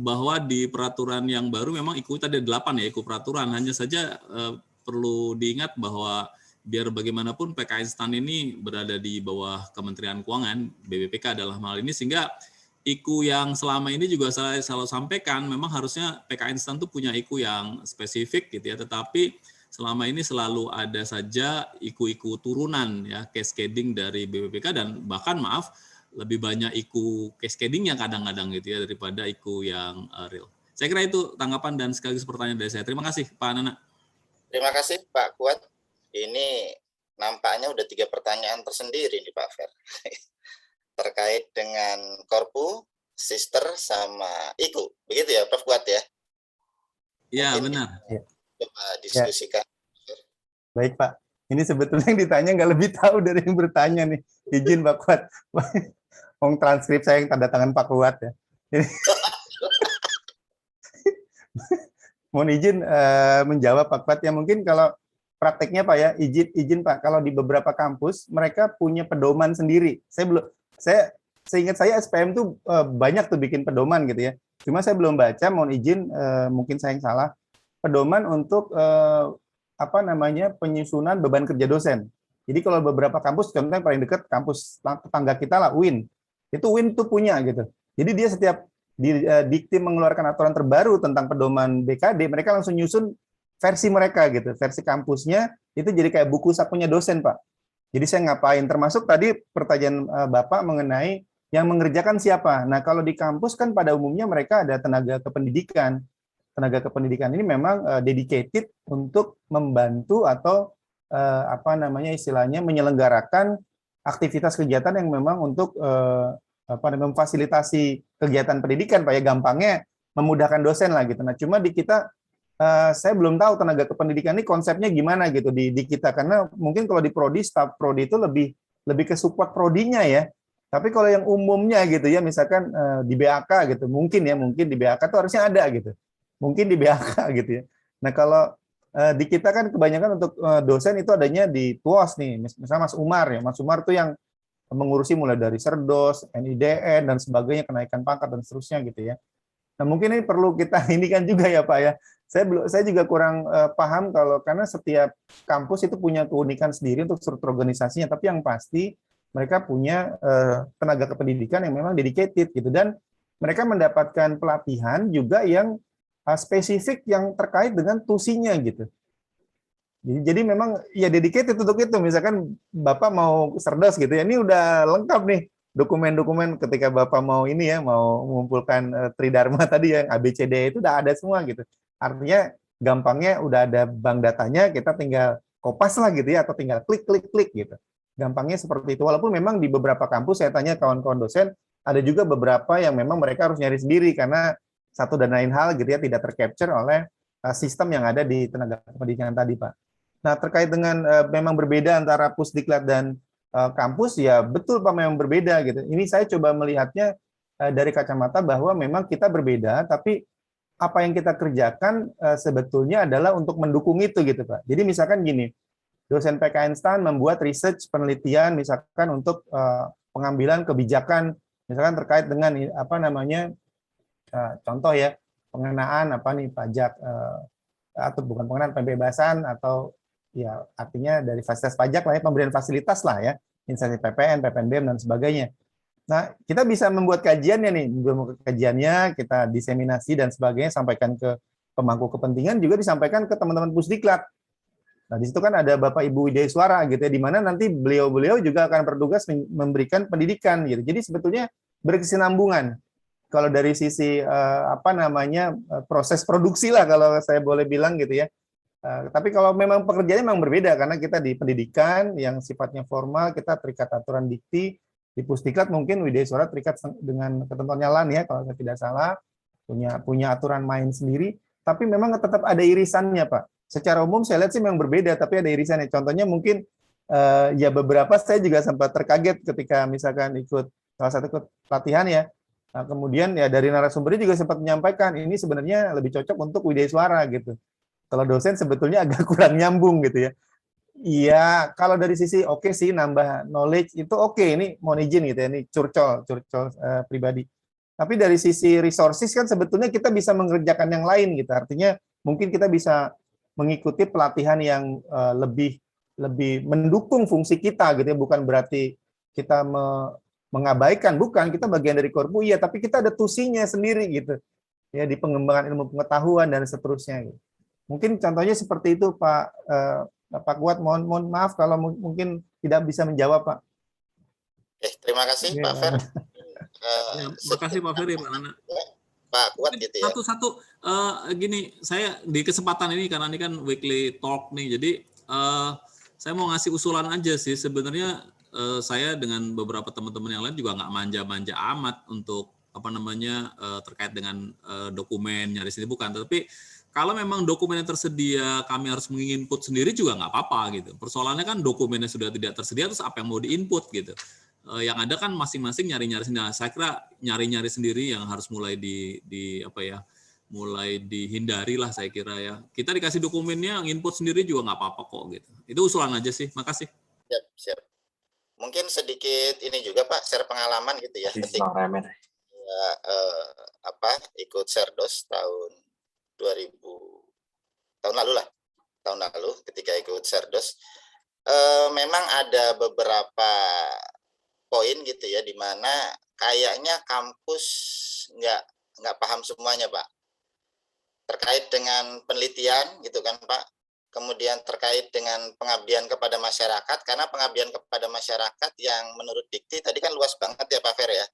bahwa di peraturan yang baru memang IKU tadi ada 8 ya, IKU peraturan. Hanya saja perlu diingat bahwa biar bagaimanapun PKN STAN ini berada di bawah Kementerian Keuangan, BPPK dalam hal ini, sehingga IKU yang selama ini juga saya selalu sampaikan, memang harusnya PKN STAN itu punya IKU yang spesifik gitu ya, tetapi selama ini selalu ada saja IKU-IKU turunan ya, cascading dari BPPK, dan bahkan maaf, lebih banyak IKU cascadingnya kadang-kadang gitu ya daripada IKU yang real. Saya kira itu tanggapan dan sekaligus pertanyaan dari saya. Terima kasih Pak Nana. Terima kasih Pak Kuat. Ini nampaknya udah 3 pertanyaan tersendiri nih Pak Fer. Terkait dengan Korpu, Sister, sama IKU. Begitu ya Prof Kuat ya? Iya benar. Coba diskusikan. Ya. Baik Pak. Ini sebetulnya yang ditanya nggak lebih tahu dari yang bertanya nih. Izin Pak Kuat. Transkrip saya yang tanda tangan Pak Kuat ya. Mohon izin menjawab Pak Kuat ya, mungkin kalau prakteknya Pak ya, izin Pak, kalau di beberapa kampus mereka punya pedoman sendiri. Saya seingat saya SPM tuh banyak tuh bikin pedoman gitu ya. Cuma saya belum baca, mohon izin, mungkin saya yang salah. Pedoman untuk penyusunan beban kerja dosen. Jadi kalau beberapa kampus, contohnya paling dekat kampus tetangga kita lah, UIN. Itu UIN tuh punya gitu. Jadi dia setiap Dikti mengeluarkan aturan terbaru tentang pedoman BKD, mereka langsung nyusun versi mereka gitu, versi kampusnya itu jadi kayak buku sakunya dosen, Pak. Jadi saya ngapain? Termasuk tadi pertanyaan Bapak mengenai yang mengerjakan siapa. Nah, kalau di kampus kan pada umumnya mereka ada tenaga kependidikan. Tenaga kependidikan ini memang dedicated untuk membantu atau istilahnya menyelenggarakan aktivitas kegiatan yang memang untuk memfasilitasi kegiatan pendidikan, Pak ya, gampangnya memudahkan dosen lah gitu. Nah, cuma di kita saya belum tahu tenaga kependidikan ini konsepnya gimana gitu di kita, karena mungkin kalau di prodi, staf prodi itu lebih ke support prodinya ya. Tapi kalau yang umumnya gitu ya, misalkan di BAK gitu, mungkin di BAK itu harusnya ada gitu. Mungkin di BAK gitu ya. Nah, kalau di kita kan kebanyakan untuk dosen itu adanya di TUOS nih. Misalnya Mas Umar ya. Mas Umar tuh yang mengurusi mulai dari Serdos, NIDN dan sebagainya, kenaikan pangkat dan seterusnya gitu ya. Nah, mungkin ini perlu kita ini kan juga ya Pak ya. Saya juga kurang paham karena setiap kampus itu punya keunikan sendiri untuk struktur organisasinya, tapi yang pasti mereka punya tenaga kependidikan yang memang dedicated gitu, dan mereka mendapatkan pelatihan juga yang spesifik yang terkait dengan tusinya gitu. Jadi memang ya dedicated untuk itu. Misalkan Bapak mau Serdos gitu ya, ini udah lengkap nih dokumen-dokumen ketika Bapak mau ini ya, mau mengumpulkan Tridharma tadi yang ABCD itu udah ada semua gitu. Artinya gampangnya udah ada bank datanya, kita tinggal kopas lah gitu ya, atau tinggal klik gitu. Gampangnya seperti itu. Walaupun memang di beberapa kampus saya tanya kawan-kawan dosen, ada juga beberapa yang memang mereka harus nyari sendiri karena satu dan lain hal gitu ya tidak tercapture oleh sistem yang ada di tenaga pendidikan tadi, Pak. Nah, terkait dengan memang berbeda antara Pusdiklat dan kampus, ya betul Pak, memang berbeda gitu. Ini saya coba melihatnya dari kacamata bahwa memang kita berbeda, tapi apa yang kita kerjakan sebetulnya adalah untuk mendukung itu gitu Pak. Jadi misalkan gini, dosen PKN STAN membuat research penelitian misalkan untuk pengambilan kebijakan misalkan terkait dengan contoh ya, pengenaan pajak atau bukan pengenaan, pembebasan atau ya artinya dari fasilitas pajak lah ya, pemberian fasilitas lah ya, instansi PPN, PPNBM dan sebagainya. Nah, kita bisa membuat kajiannya nih, kita diseminasi dan sebagainya, sampaikan ke pemangku kepentingan, juga disampaikan ke teman-teman Pusdiklat. Nah, di situ kan ada Bapak Ibu Widyaswara gitu ya, di mana nanti beliau-beliau juga akan bertugas memberikan pendidikan gitu. Jadi sebetulnya berkesinambungan. Kalau dari sisi proses produksi lah kalau saya boleh bilang gitu ya. Tapi kalau memang pekerjaannya memang berbeda karena kita di pendidikan yang sifatnya formal, kita terikat aturan dikti. Di Pusdiklat mungkin Widyaswara terikat dengan ketentuannya LAN ya kalau saya tidak salah, punya aturan main sendiri, tapi memang tetap ada irisannya Pak. Secara umum saya lihat sih memang berbeda, tapi ada irisannya. Contohnya mungkin ya beberapa saya juga sempat terkaget ketika misalkan salah satu ikut pelatihan ya. Nah, kemudian ya dari narasumbernya juga sempat menyampaikan ini sebenarnya lebih cocok untuk Widyaswara gitu. Kalau dosen sebetulnya agak kurang nyambung gitu ya. Iya, kalau dari sisi oke sih nambah knowledge itu oke, ini mohon izin gitu ya, ini curcol pribadi. Tapi dari sisi resources kan sebetulnya kita bisa mengerjakan yang lain gitu. Artinya mungkin kita bisa mengikuti pelatihan yang lebih mendukung fungsi kita gitu ya, bukan berarti kita mengabaikan, bukan, kita bagian dari korpu iya, tapi kita ada tusinya sendiri gitu. Ya di pengembangan ilmu pengetahuan dan seterusnya gitu. Mungkin contohnya seperti itu Pak Kuat, mohon maaf kalau mungkin tidak bisa menjawab, Pak. Terima kasih Pak Fer. Terima kasih Pak Ferry, Pak Nana. Pak Kuat gitu ya. Satu-satu gini, saya di kesempatan ini karena ini kan weekly talk nih, jadi saya mau ngasih usulan aja sih. Sebenarnya saya dengan beberapa teman-teman yang lain juga nggak manja-manja amat untuk terkait dengan dokumen nyari sini, bukan, tapi kalau memang dokumennya tersedia, kami harus menginput sendiri juga nggak apa-apa gitu. Persoalannya kan dokumennya sudah tidak tersedia, terus apa yang mau diinput gitu. Yang ada kan masing-masing nyari-nyari sendiri. Saya kira nyari-nyari sendiri yang harus mulai mulai dihindari lah saya kira ya. Kita dikasih dokumennya, yang input sendiri juga nggak apa-apa kok gitu. Itu usulan aja sih. Makasih. Siap. mungkin sedikit ini juga Pak, share pengalaman gitu ya, ketika ikut Serdos tahun 2000 tahun lalu ketika ikut Serdos, memang ada beberapa poin gitu ya, di mana kayaknya kampus nggak paham semuanya Pak, terkait dengan penelitian gitu kan Pak, kemudian terkait dengan pengabdian kepada masyarakat, karena pengabdian kepada masyarakat yang menurut dikti tadi kan luas banget ya Pak Fer ya.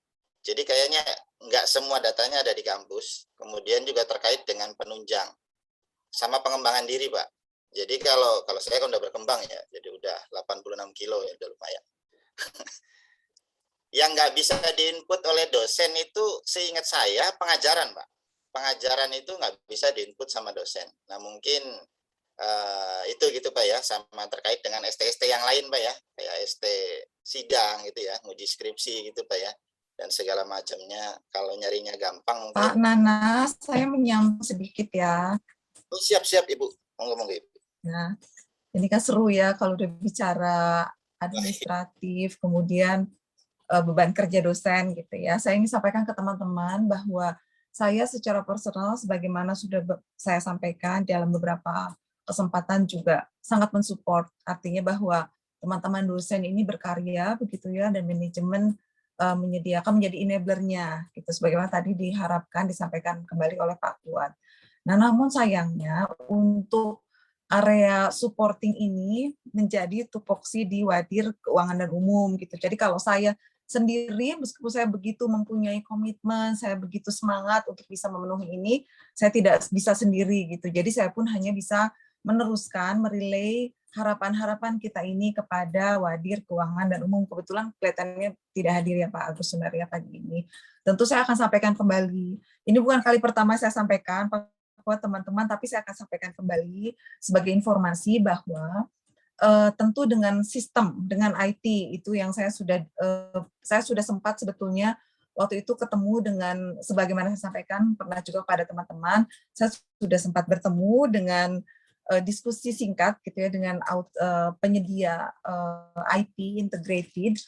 Jadi kayaknya nggak semua datanya ada di kampus. Kemudian juga terkait dengan penunjang sama pengembangan diri Pak. Jadi kalau saya kan udah berkembang ya, jadi udah 86 kilo ya, udah lumayan. Yang nggak bisa diinput oleh dosen itu seingat saya pengajaran Pak. Pengajaran itu nggak bisa diinput sama dosen. Nah mungkin itu gitu Pak ya, sama terkait dengan ST-ST yang lain Pak ya, kayak ST sidang gitu ya, nguji skripsi gitu Pak ya, dan segala macamnya. Kalau nyarinya gampang mungkin. Pak Nana, saya menyambung sedikit ya. Oh, siap Ibu, ngomong Ibu. Nah, ini kan seru ya kalau udah bicara administratif, kemudian beban kerja dosen gitu ya. Saya ingin sampaikan ke teman-teman bahwa saya secara personal, sebagaimana sudah saya sampaikan dalam beberapa kesempatan juga sangat mensupport. Artinya bahwa teman-teman dosen ini berkarya begitu ya, dan manajemen menyediakan menjadi enabler-nya gitu, sebagaimana tadi diharapkan disampaikan kembali oleh Pak Fuad. Nah, namun sayangnya untuk area supporting ini menjadi tupoksi di Wadir Keuangan dan Umum gitu. Jadi kalau saya sendiri, meskipun saya begitu mempunyai komitmen, saya begitu semangat untuk bisa memenuhi ini, saya tidak bisa sendiri gitu. Jadi saya pun hanya bisa meneruskan, merelay harapan-harapan kita ini kepada Wadir Keuangan dan Umum. Kebetulan kelihatannya tidak hadir ya Pak Agus Sunarya pagi ini. Tentu saya akan sampaikan kembali. Ini bukan kali pertama saya sampaikan, buat teman-teman, tapi saya akan sampaikan kembali sebagai informasi bahwa tentu dengan sistem, dengan IT itu yang saya sudah sempat sebetulnya waktu itu ketemu dengan, sebagaimana saya sampaikan, pernah juga pada teman-teman, saya sudah sempat bertemu dengan diskusi singkat gitu ya dengan penyedia IT integrated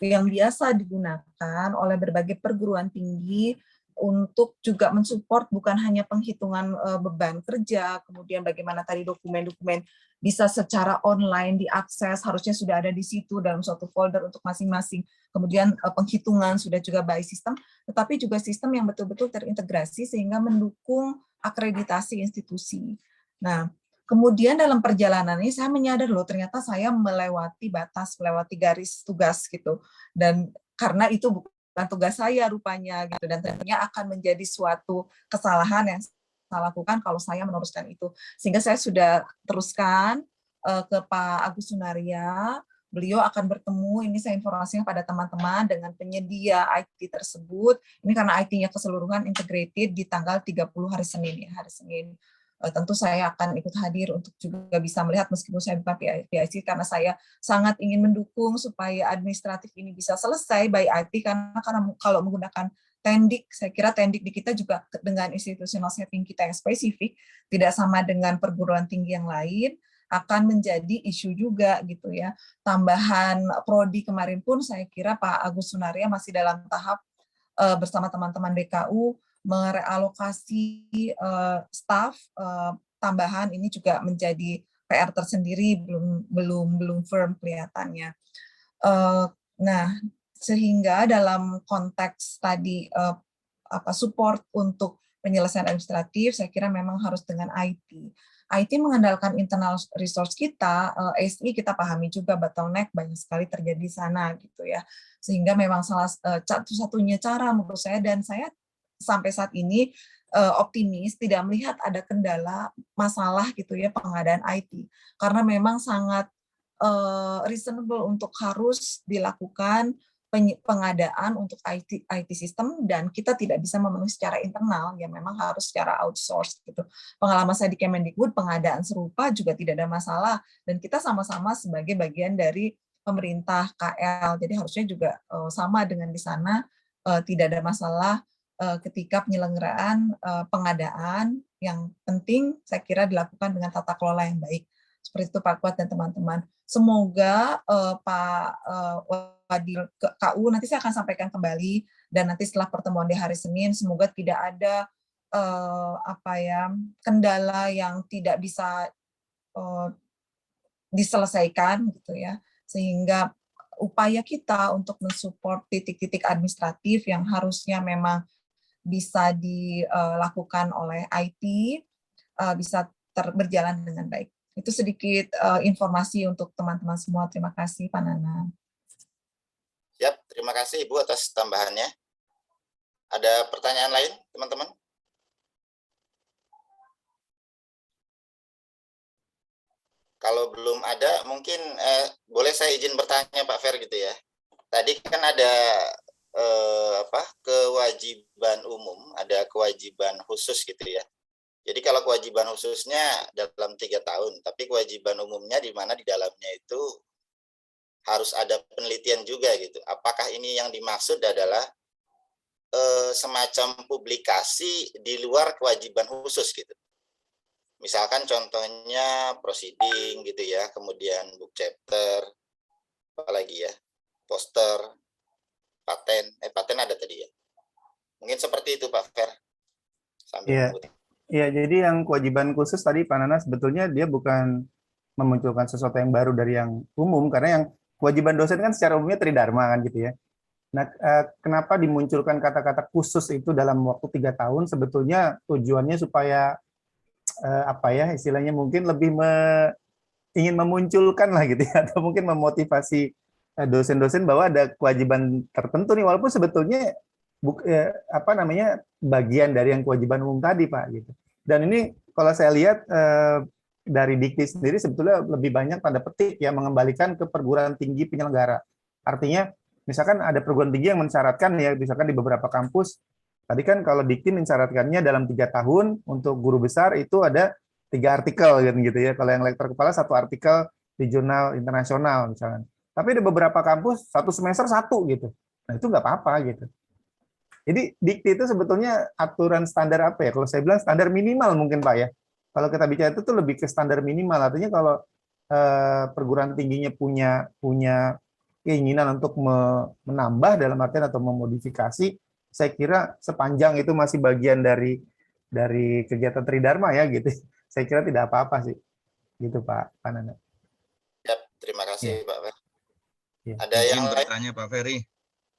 yang biasa digunakan oleh berbagai perguruan tinggi untuk juga mensupport bukan hanya penghitungan beban kerja, kemudian bagaimana tadi dokumen-dokumen bisa secara online diakses, harusnya sudah ada di situ dalam suatu folder untuk masing-masing. Kemudian penghitungan sudah juga by sistem, tetapi juga sistem yang betul-betul terintegrasi sehingga mendukung akreditasi institusi. Nah, kemudian dalam perjalanan ini saya menyadar loh, ternyata saya melewati batas, melewati garis tugas gitu. Dan karena itu bukan tugas saya rupanya gitu, dan tentunya akan menjadi suatu kesalahan yang saya lakukan kalau saya meneruskan itu. Sehingga saya sudah teruskan ke Pak Agus Sunarya, beliau akan bertemu, ini saya informasinya pada teman-teman, dengan penyedia IT tersebut. Ini karena IT-nya keseluruhan integrated di tanggal 30 hari Senin ya, hari Senin. Tentu saya akan ikut hadir untuk juga bisa melihat meskipun saya bukan PIC, karena saya sangat ingin mendukung supaya administratif ini bisa selesai by IT, karena kalau menggunakan Tendik, saya kira Tendik di kita juga dengan institutional setting kita yang spesifik, tidak sama dengan perguruan tinggi yang lain, akan menjadi isu juga gitu ya. Tambahan prodi kemarin pun saya kira Pak Agus Sunarya masih dalam tahap bersama teman-teman BKU merealokasi staf tambahan, ini juga menjadi PR tersendiri, belum firm kelihatannya. Nah, sehingga dalam konteks tadi support untuk penyelesaian administratif, saya kira memang harus dengan IT. IT mengandalkan internal resource kita, SI kita pahami juga bottleneck banyak sekali terjadi di sana gitu ya. Sehingga memang salah satu-satunya cara menurut saya, dan saya sampai saat ini optimis tidak melihat ada kendala masalah gitu ya pengadaan IT, karena memang sangat reasonable untuk harus dilakukan pengadaan untuk IT sistem, dan kita tidak bisa memenuhi secara internal, ya memang harus secara outsource gitu. Pengalaman saya di Kemendikbud pengadaan serupa juga tidak ada masalah, dan kita sama-sama sebagai bagian dari pemerintah KL, jadi harusnya juga sama dengan di sana, tidak ada masalah ketika penyelenggaraan pengadaan. Yang penting saya kira dilakukan dengan tata kelola yang baik Seperti itu Pak Kuat dan teman-teman. Semoga Pak Wadil KU nanti saya akan sampaikan kembali, dan nanti setelah pertemuan di hari Senin semoga tidak ada kendala yang tidak bisa diselesaikan gitu ya, sehingga upaya kita untuk mensupport titik-titik administratif yang harusnya memang bisa dilakukan oleh IT bisa berjalan dengan baik. Itu sedikit informasi untuk teman-teman semua. Terima kasih Pak Nana. Siap, terima kasih Ibu atas tambahannya. Ada pertanyaan lain teman-teman? Kalau belum ada, mungkin boleh saya izin bertanya Pak Fer gitu ya. Tadi kan ada kewajiban umum, ada kewajiban khusus gitu ya. Jadi kalau kewajiban khususnya dalam 3 tahun, tapi kewajiban umumnya di mana di dalamnya itu harus ada penelitian juga gitu. Apakah ini yang dimaksud adalah semacam publikasi di luar kewajiban khusus gitu? Misalkan contohnya proceeding gitu ya, kemudian book chapter, apalagi ya, poster, paten ada tadi ya. Mungkin seperti itu Pak Fer. Iya, jadi yang kewajiban khusus tadi Pak Nana sebetulnya dia bukan memunculkan sesuatu yang baru dari yang umum, karena yang kewajiban dosen kan secara umumnya tridharma kan gitu ya. Nah, kenapa dimunculkan kata-kata khusus itu dalam waktu 3 tahun? Sebetulnya tujuannya supaya istilahnya mungkin lebih ingin memunculkan lah gitu ya, atau mungkin memotivasi dosen-dosen bahwa ada kewajiban tertentu nih, walaupun sebetulnya bagian dari yang kewajiban umum tadi Pak gitu. Dan ini kalau saya lihat dari Dikti sendiri sebetulnya lebih banyak tanda petik ya mengembalikan ke perguruan tinggi penyelenggara. Artinya misalkan ada perguruan tinggi yang mensyaratkan ya, misalkan di beberapa kampus tadi kan kalau Dikti mensyaratkannya dalam 3 tahun untuk guru besar itu ada 3 artikel gitu ya. Kalau yang lektor kepala 1 artikel di jurnal internasional misalnya. Tapi ada beberapa kampus 1 semester 1 gitu. Nah itu nggak apa-apa gitu. Jadi Dikti itu sebetulnya aturan standar apa ya? Kalau saya bilang standar minimal mungkin Pak ya. Kalau kita bicara itu tuh lebih ke standar minimal. Artinya kalau perguruan tingginya punya keinginan untuk menambah dalam artian atau memodifikasi, saya kira sepanjang itu masih bagian dari kegiatan tridharma ya gitu. Saya kira tidak apa-apa sih. Gitu Pak Nana. Ya, terima kasih Pak Fer. Ya. Ada yang bertanya Pak Ferry.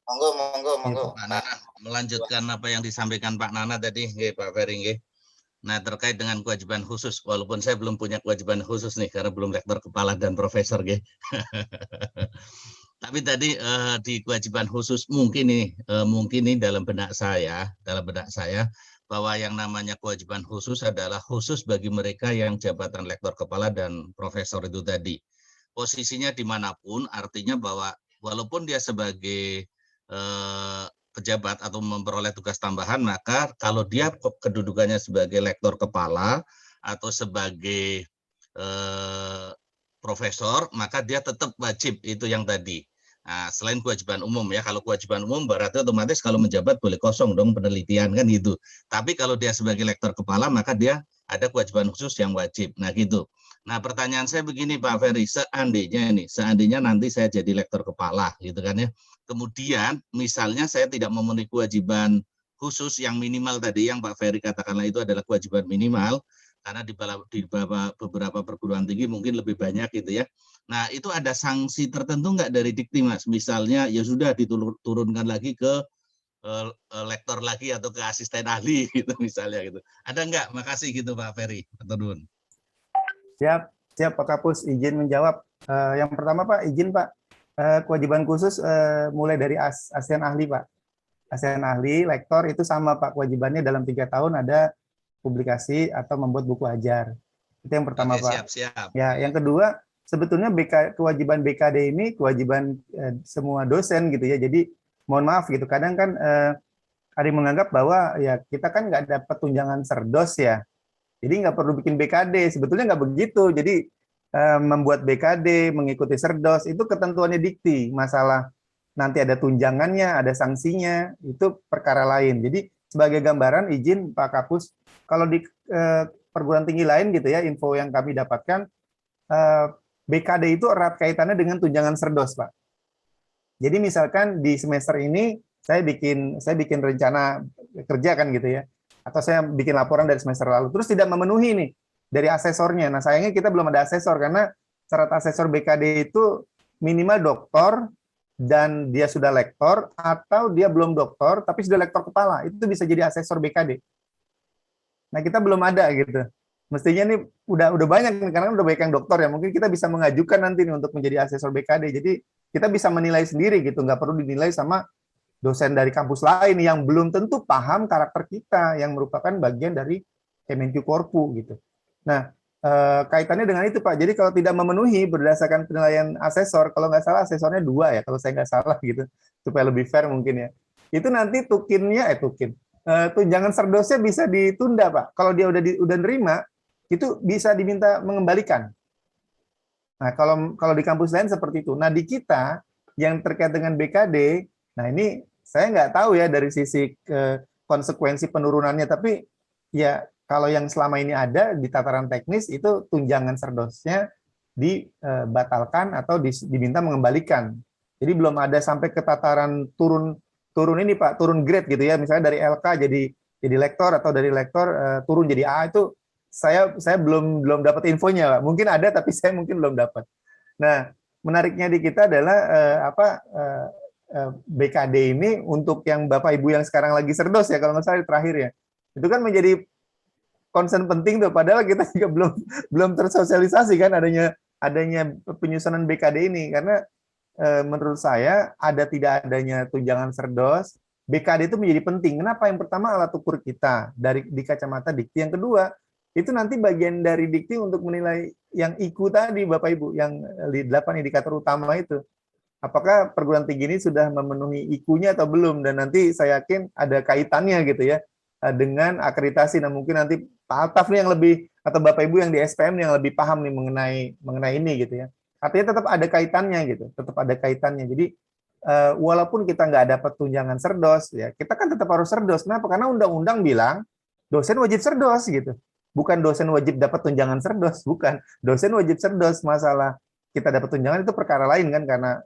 Monggo. Pak Nana, melanjutkan apa yang disampaikan Pak Nana tadi, Pak Ferry. Nah, terkait dengan kewajiban khusus, walaupun saya belum punya kewajiban khusus nih, karena belum rektor kepala dan profesor. Tapi tadi di kewajiban khusus mungkin ini dalam benak saya bahwa yang namanya kewajiban khusus adalah khusus bagi mereka yang jabatan lektor kepala dan profesor itu tadi. Posisinya dimanapun, artinya bahwa walaupun dia sebagai pejabat atau memperoleh tugas tambahan, maka kalau dia kedudukannya sebagai lektor kepala atau sebagai profesor, maka dia tetap wajib itu yang tadi. Nah, selain kewajiban umum ya, kalau kewajiban umum berarti otomatis kalau menjabat boleh kosong dong penelitian kan gitu. Tapi kalau dia sebagai lektor kepala, maka dia ada kewajiban khusus yang wajib. Nah gitu. Nah pertanyaan saya begini Pak Ferry, seandainya nanti saya jadi lektor kepala gitu kan ya. Kemudian misalnya saya tidak memenuhi kewajiban khusus yang minimal tadi yang Pak Ferry katakanlah itu adalah kewajiban minimal, karena di beberapa perguruan tinggi mungkin lebih banyak gitu ya. Nah itu ada sanksi tertentu nggak dari Dikti Mas? Misalnya ya sudah diturunkan lagi ke lektor lagi atau ke asisten ahli gitu misalnya gitu. Ada nggak? Makasih gitu Pak Ferry. Turun. Siap Pak Kapus, izin menjawab. Yang pertama Pak, izin Pak, kewajiban khusus mulai dari asisten ahli Pak. Asisten ahli, lektor itu sama Pak, kewajibannya dalam 3 tahun ada publikasi atau membuat buku ajar. Itu yang pertama Pak. Siap. Ya, yang kedua sebetulnya kewajiban BKD ini kewajiban semua dosen gitu ya. Jadi mohon maaf gitu, kadang kan ada yang menganggap bahwa ya kita kan nggak dapat tunjangan serdos ya. Jadi nggak perlu bikin BKD, sebetulnya nggak begitu. Jadi membuat BKD, mengikuti serdos, itu ketentuannya Dikti. Masalah nanti ada tunjangannya, ada sanksinya, itu perkara lain. Jadi sebagai gambaran, izin Pak Kapus, kalau di perguruan tinggi lain gitu ya, info yang kami dapatkan, BKD itu erat kaitannya dengan tunjangan Serdos, Pak. Jadi misalkan di semester ini saya bikin rencana kerja kan gitu ya, atau saya bikin laporan dari semester lalu, terus tidak memenuhi nih dari asesornya. Nah sayangnya kita belum ada asesor karena syarat asesor BKD itu minimal doktor dan dia sudah lektor, atau dia belum doktor tapi sudah lektor kepala, itu bisa jadi asesor BKD. Nah kita belum ada gitu. Mestinya nih udah banyak nih, karena udah banyak yang doktor ya. Mungkin kita bisa mengajukan nanti nih untuk menjadi asesor BKD. Jadi kita bisa menilai sendiri gitu, nggak perlu dinilai sama dosen dari kampus lain yang belum tentu paham karakter kita yang merupakan bagian dari Kemenq Korpu gitu. Nah kaitannya dengan itu Pak. Jadi kalau tidak memenuhi berdasarkan penilaian asesor, kalau nggak salah asesornya 2 ya, kalau saya nggak salah gitu, supaya lebih fair mungkin ya. Itu nanti tunjangan Serdosnya bisa ditunda Pak. Kalau dia udah nerima, itu bisa diminta mengembalikan. Nah, kalau di kampus lain seperti itu. Nah, di kita yang terkait dengan BKD, nah ini saya nggak tahu ya dari sisi konsekuensi penurunannya, tapi ya kalau yang selama ini ada di tataran teknis itu tunjangan Serdosnya dibatalkan atau diminta mengembalikan. Jadi belum ada sampai ke tataran turun ini Pak, turun grade gitu ya, misalnya dari LK jadi lektor atau dari lektor turun jadi A, itu saya belum dapat infonya Pak. Mungkin ada tapi saya mungkin belum dapat. Nah, menariknya di kita adalah BKD ini untuk yang Bapak Ibu yang sekarang lagi Serdos ya, kalau nggak salah terakhir ya. Itu kan menjadi concern penting tuh, padahal kita juga belum tersosialisasi kan adanya penyusunan BKD ini, karena menurut saya tidak adanya tunjangan Serdos, BKD itu menjadi penting. Kenapa? Yang pertama alat ukur kita di kacamata dikti. Yang kedua, itu nanti bagian dari dikti untuk menilai yang IQ tadi Bapak Ibu, yang 8 indikator utama itu. Apakah perguruan tinggi ini sudah memenuhi IQ-nya atau belum, dan nanti saya yakin ada kaitannya gitu ya dengan akreditasi. Nah mungkin nanti Pak Altaf nih yang lebih, atau Bapak Ibu yang di SPM yang lebih paham nih mengenai ini gitu ya. Artinya tetap ada kaitannya gitu, tetap ada kaitannya. Jadi walaupun kita nggak dapat tunjangan Serdos ya, kita kan tetap harus Serdos. Kenapa? Karena undang-undang bilang dosen wajib Serdos gitu. Bukan dosen wajib dapat tunjangan Serdos, bukan. Dosen wajib Serdos. Masalah kita dapat tunjangan itu perkara lain kan, karena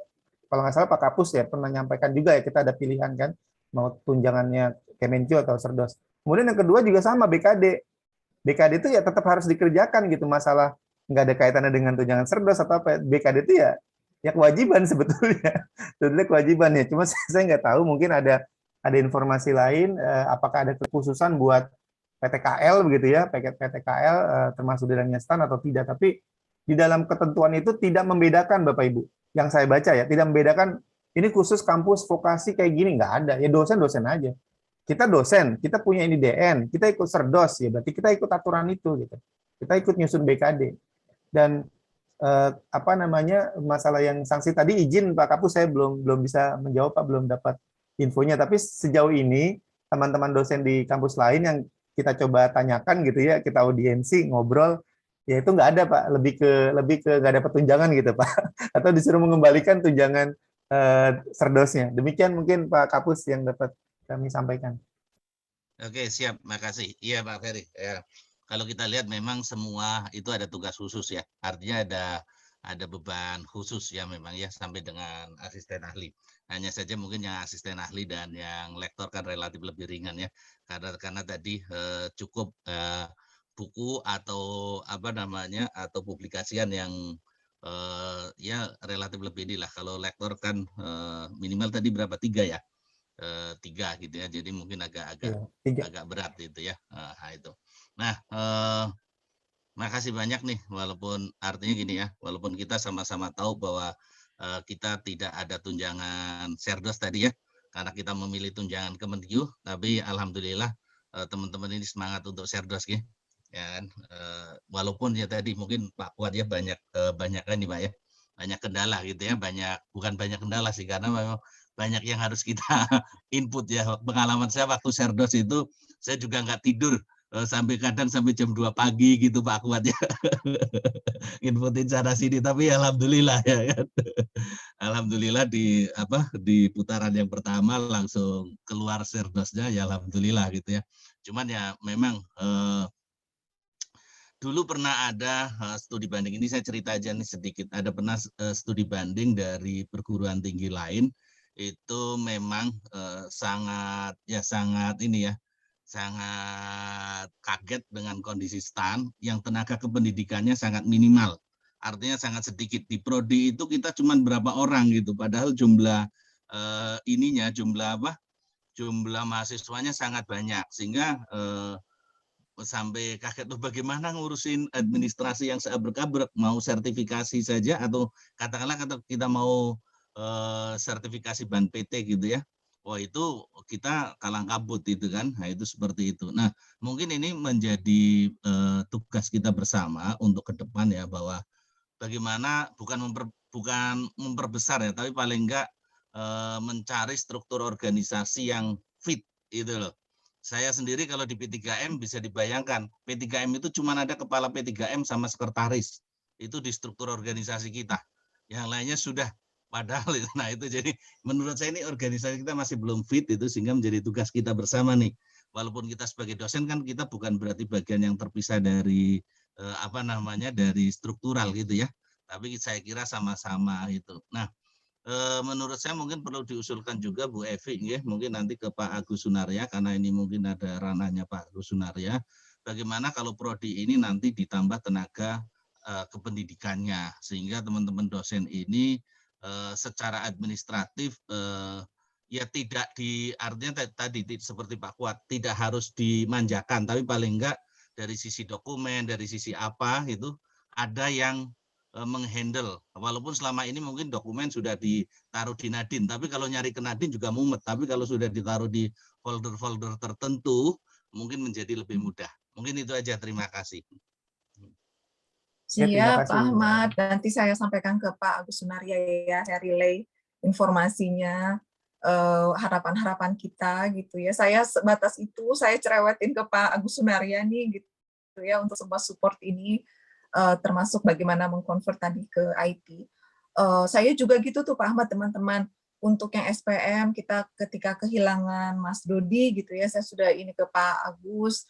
kalau nggak salah Pak Kapus ya pernah nyampaikan juga ya, kita ada pilihan kan, mau tunjangannya Kemenq atau Serdos. Kemudian yang kedua juga sama BKD. BKD itu ya tetap harus dikerjakan gitu, masalah nggak ada kaitannya dengan tunjangan Serdos atau apa. BKD itu ya kewajiban sebetulnya. Sebetulnya kewajiban ya. Cuma saya nggak tahu, mungkin ada informasi lain, apakah ada kekhususan buat PTKL begitu ya, PTKL termasuk di dalamnya STAN atau tidak. Tapi di dalam ketentuan itu tidak membedakan Bapak Ibu. Yang saya baca ya, tidak membedakan ini khusus kampus vokasi kayak gini, nggak ada. Ya dosen-dosen aja. Kita dosen, kita punya ini DN, kita ikut Serdos ya, berarti kita ikut aturan itu gitu. Kita ikut nyusun BKD. Dan masalah yang sanksi tadi, izin Pak Kapus saya belum bisa menjawab Pak, belum dapat infonya. Tapi sejauh ini teman-teman dosen di kampus lain yang kita coba tanyakan gitu ya, kita audiensi ngobrol, ya itu nggak ada Pak, lebih ke nggak dapat tunjangan gitu Pak, atau disuruh mengembalikan tunjangan Serdosnya. Demikian mungkin Pak Kapus yang dapat kami sampaikan. Oke, siap, makasih. Iya Pak Ferry. Ya. Kalau kita lihat memang semua itu ada tugas khusus ya, artinya ada beban khusus ya memang ya, sampai dengan asisten ahli. Hanya saja mungkin yang asisten ahli dan yang lektor kan relatif lebih ringan ya, karena tadi cukup buku atau atau publikasian yang ya relatif lebih inilah. Kalau lektor kan minimal tadi berapa, 3 ya, 3 gitu ya, jadi mungkin agak berat itu ya. Itu. Nah, makasih banyak nih, walaupun artinya gini ya, walaupun kita sama-sama tahu bahwa kita tidak ada tunjangan Serdos tadi ya, karena kita memilih tunjangan Kemenq, tapi alhamdulillah teman-teman ini semangat untuk Serdos ya kan. Walaupun ya tadi mungkin Pak Kuat ya banyak kan nih Pak ya, banyak kendala gitu ya, bukan banyak kendala sih, karena memang banyak yang harus kita input ya. Pengalaman saya waktu Serdos itu saya juga nggak tidur kadang sampai jam 2 pagi gitu Pak Kuat ya. Inputin sana sini, tapi alhamdulillah ya kan. Alhamdulillah di putaran yang pertama langsung keluar Serdosnya ya, alhamdulillah gitu ya. Cuman ya memang dulu pernah ada studi banding, ini saya cerita aja nih sedikit, ada pernah studi banding dari perguruan tinggi lain, itu memang sangat kaget dengan kondisi STAN yang tenaga kependidikannya sangat minimal, artinya sangat sedikit. Di prodi itu kita cuma berapa orang gitu, padahal jumlah jumlah mahasiswanya sangat banyak, sehingga sampai kaget tuh bagaimana ngurusin administrasi yang seabrek-abrek, mau sertifikasi saja atau katakanlah kita mau sertifikasi ban PT gitu ya. Wah, itu kita kalang kabut itu kan. Nah, itu seperti itu. Nah, mungkin ini menjadi tugas kita bersama untuk ke depan ya, bahwa bagaimana bukan memperbesar ya, tapi paling enggak mencari struktur organisasi yang fit itu loh. Saya sendiri kalau di P3M bisa dibayangkan, P3M itu cuma ada kepala P3M sama sekretaris. Itu di struktur organisasi kita. Yang lainnya sudah padahal. Nah, itu jadi menurut saya ini organisasi kita masih belum fit itu, sehingga menjadi tugas kita bersama nih. Walaupun kita sebagai dosen kan kita bukan berarti bagian yang terpisah dari dari struktural gitu ya. Tapi saya kira sama-sama itu. Nah, menurut saya mungkin perlu diusulkan juga Bu Evi, ya, mungkin nanti ke Pak Agus Sunarya, karena ini mungkin ada ranahnya Pak Agus Sunarya. Bagaimana kalau prodi ini nanti ditambah tenaga kependidikannya, sehingga teman-teman dosen ini secara administratif ya tidak artinya tadi seperti Pak Kuat, tidak harus dimanjakan, tapi paling enggak dari sisi dokumen, dari sisi apa itu ada yang menghandle, walaupun selama ini mungkin dokumen sudah ditaruh di Nadine, tapi kalau nyari ke Nadine juga mumet, tapi kalau sudah ditaruh di folder-folder tertentu mungkin menjadi lebih mudah. Mungkin itu aja, terima kasih. Siap, Pak Ahmad. Nanti saya sampaikan ke Pak Agus Sunarya ya, saya relay informasinya, harapan-harapan kita gitu ya. Saya sebatas itu, saya cerewetin ke Pak Agus Sunarya nih gitu ya, untuk semua support ini. Termasuk bagaimana mengkonvert tadi ke IT. Saya juga gitu tuh Pak Ahmad, teman-teman, untuk yang SPM kita ketika kehilangan Mas Dodi gitu ya, saya sudah ini ke Pak Agus,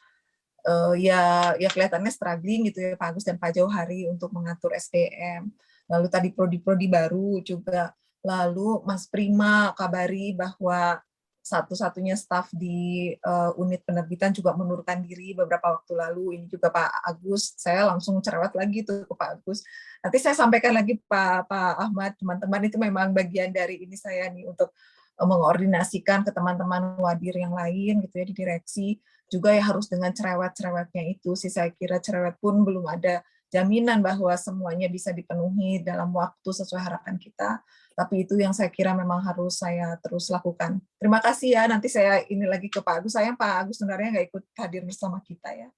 ya kelihatannya struggling gitu ya Pak Agus dan Pak Jauhari untuk mengatur SDM. Lalu tadi prodi-prodi baru juga, lalu Mas Prima kabari bahwa satu-satunya staf di unit penerbitan juga mengundurkan diri beberapa waktu lalu. Ini juga Pak Agus, saya langsung cerewet lagi tuh ke Pak Agus. Nanti saya sampaikan lagi Pak Ahmad, teman-teman, itu memang bagian dari ini saya nih untuk mengordinasikan ke teman-teman wadir yang lain gitu ya di direksi, juga ya harus dengan cerewet-cerewetnya itu sih. Saya kira cerewet pun belum ada jaminan bahwa semuanya bisa dipenuhi dalam waktu sesuai harapan kita. Tapi itu yang saya kira memang harus saya terus lakukan. Terima kasih ya, nanti saya ini lagi ke Pak Agus. Sayang Pak Agus sebenarnya nggak ikut hadir bersama kita ya.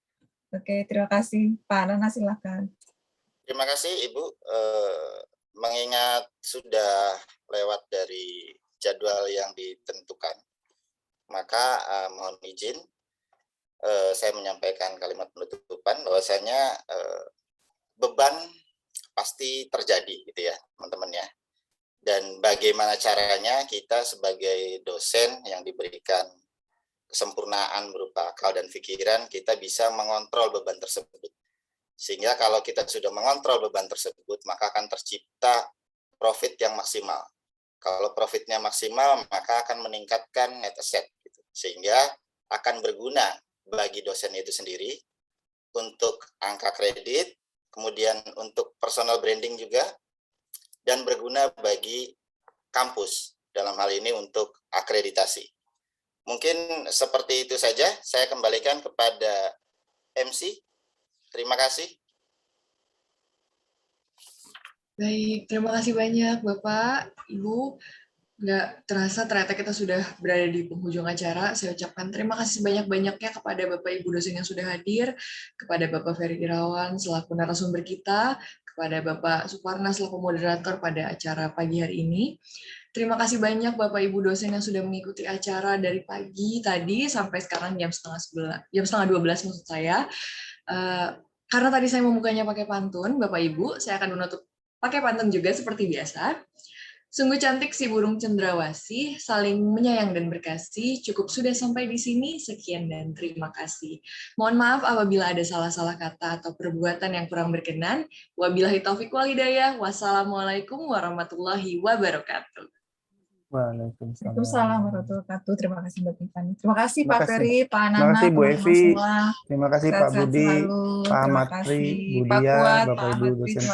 Oke, terima kasih. Pak Nana silakan. Terima kasih Ibu. Mengingat sudah lewat dari jadwal yang ditentukan, maka mohon izin saya menyampaikan kalimat penutupan bahwasanya beban pasti terjadi gitu ya teman-teman ya. Dan bagaimana caranya kita sebagai dosen yang diberikan kesempurnaan berupa akal dan pikiran, kita bisa mengontrol beban tersebut. Sehingga kalau kita sudah mengontrol beban tersebut, maka akan tercipta profit yang maksimal. Kalau profitnya maksimal, maka akan meningkatkan net asset. Gitu. Sehingga akan berguna bagi dosen itu sendiri untuk angka kredit, kemudian untuk personal branding juga, dan berguna bagi kampus, dalam hal ini untuk akreditasi. Mungkin seperti itu saja, saya kembalikan kepada MC. Terima kasih. Baik, terima kasih banyak Bapak, Ibu. Nggak terasa ternyata kita sudah berada di penghujung acara. Saya ucapkan terima kasih sebanyak-banyaknya kepada Bapak Ibu dosen yang sudah hadir, kepada Bapak Ferry Irawan selaku narasumber kita, kepada Bapak Suparna selaku moderator pada acara pagi hari ini. Terima kasih banyak Bapak Ibu dosen yang sudah mengikuti acara dari pagi tadi sampai sekarang jam setengah 12 maksud saya. Karena tadi saya membukanya pakai pantun, Bapak Ibu, saya akan menutup pakai pantun juga seperti biasa. Sungguh cantik si burung cendrawasih, saling menyayang dan berkasih. Cukup sudah sampai di sini, sekian dan terima kasih. Mohon maaf apabila ada salah-salah kata atau perbuatan yang kurang berkenan. Wabillahi taufik wal hidayah. Wassalamualaikum warahmatullahi wabarakatuh. Waalaikumsalam. Waalaikumsalam warahmatullahi wabarakatuh. Terima kasih Mbak Tiffany. Terima kasih Terima Pak kasih. Ferry, Pak Terima Nana, kasih Bu teman-teman Evi, semua. terima kasih Pak Sehat-sehat Budi, selalu. Pak Terima Matri, kasih Bu Pak Dia, Kuat, Bapak Pak Ibu Matri. dosen Terima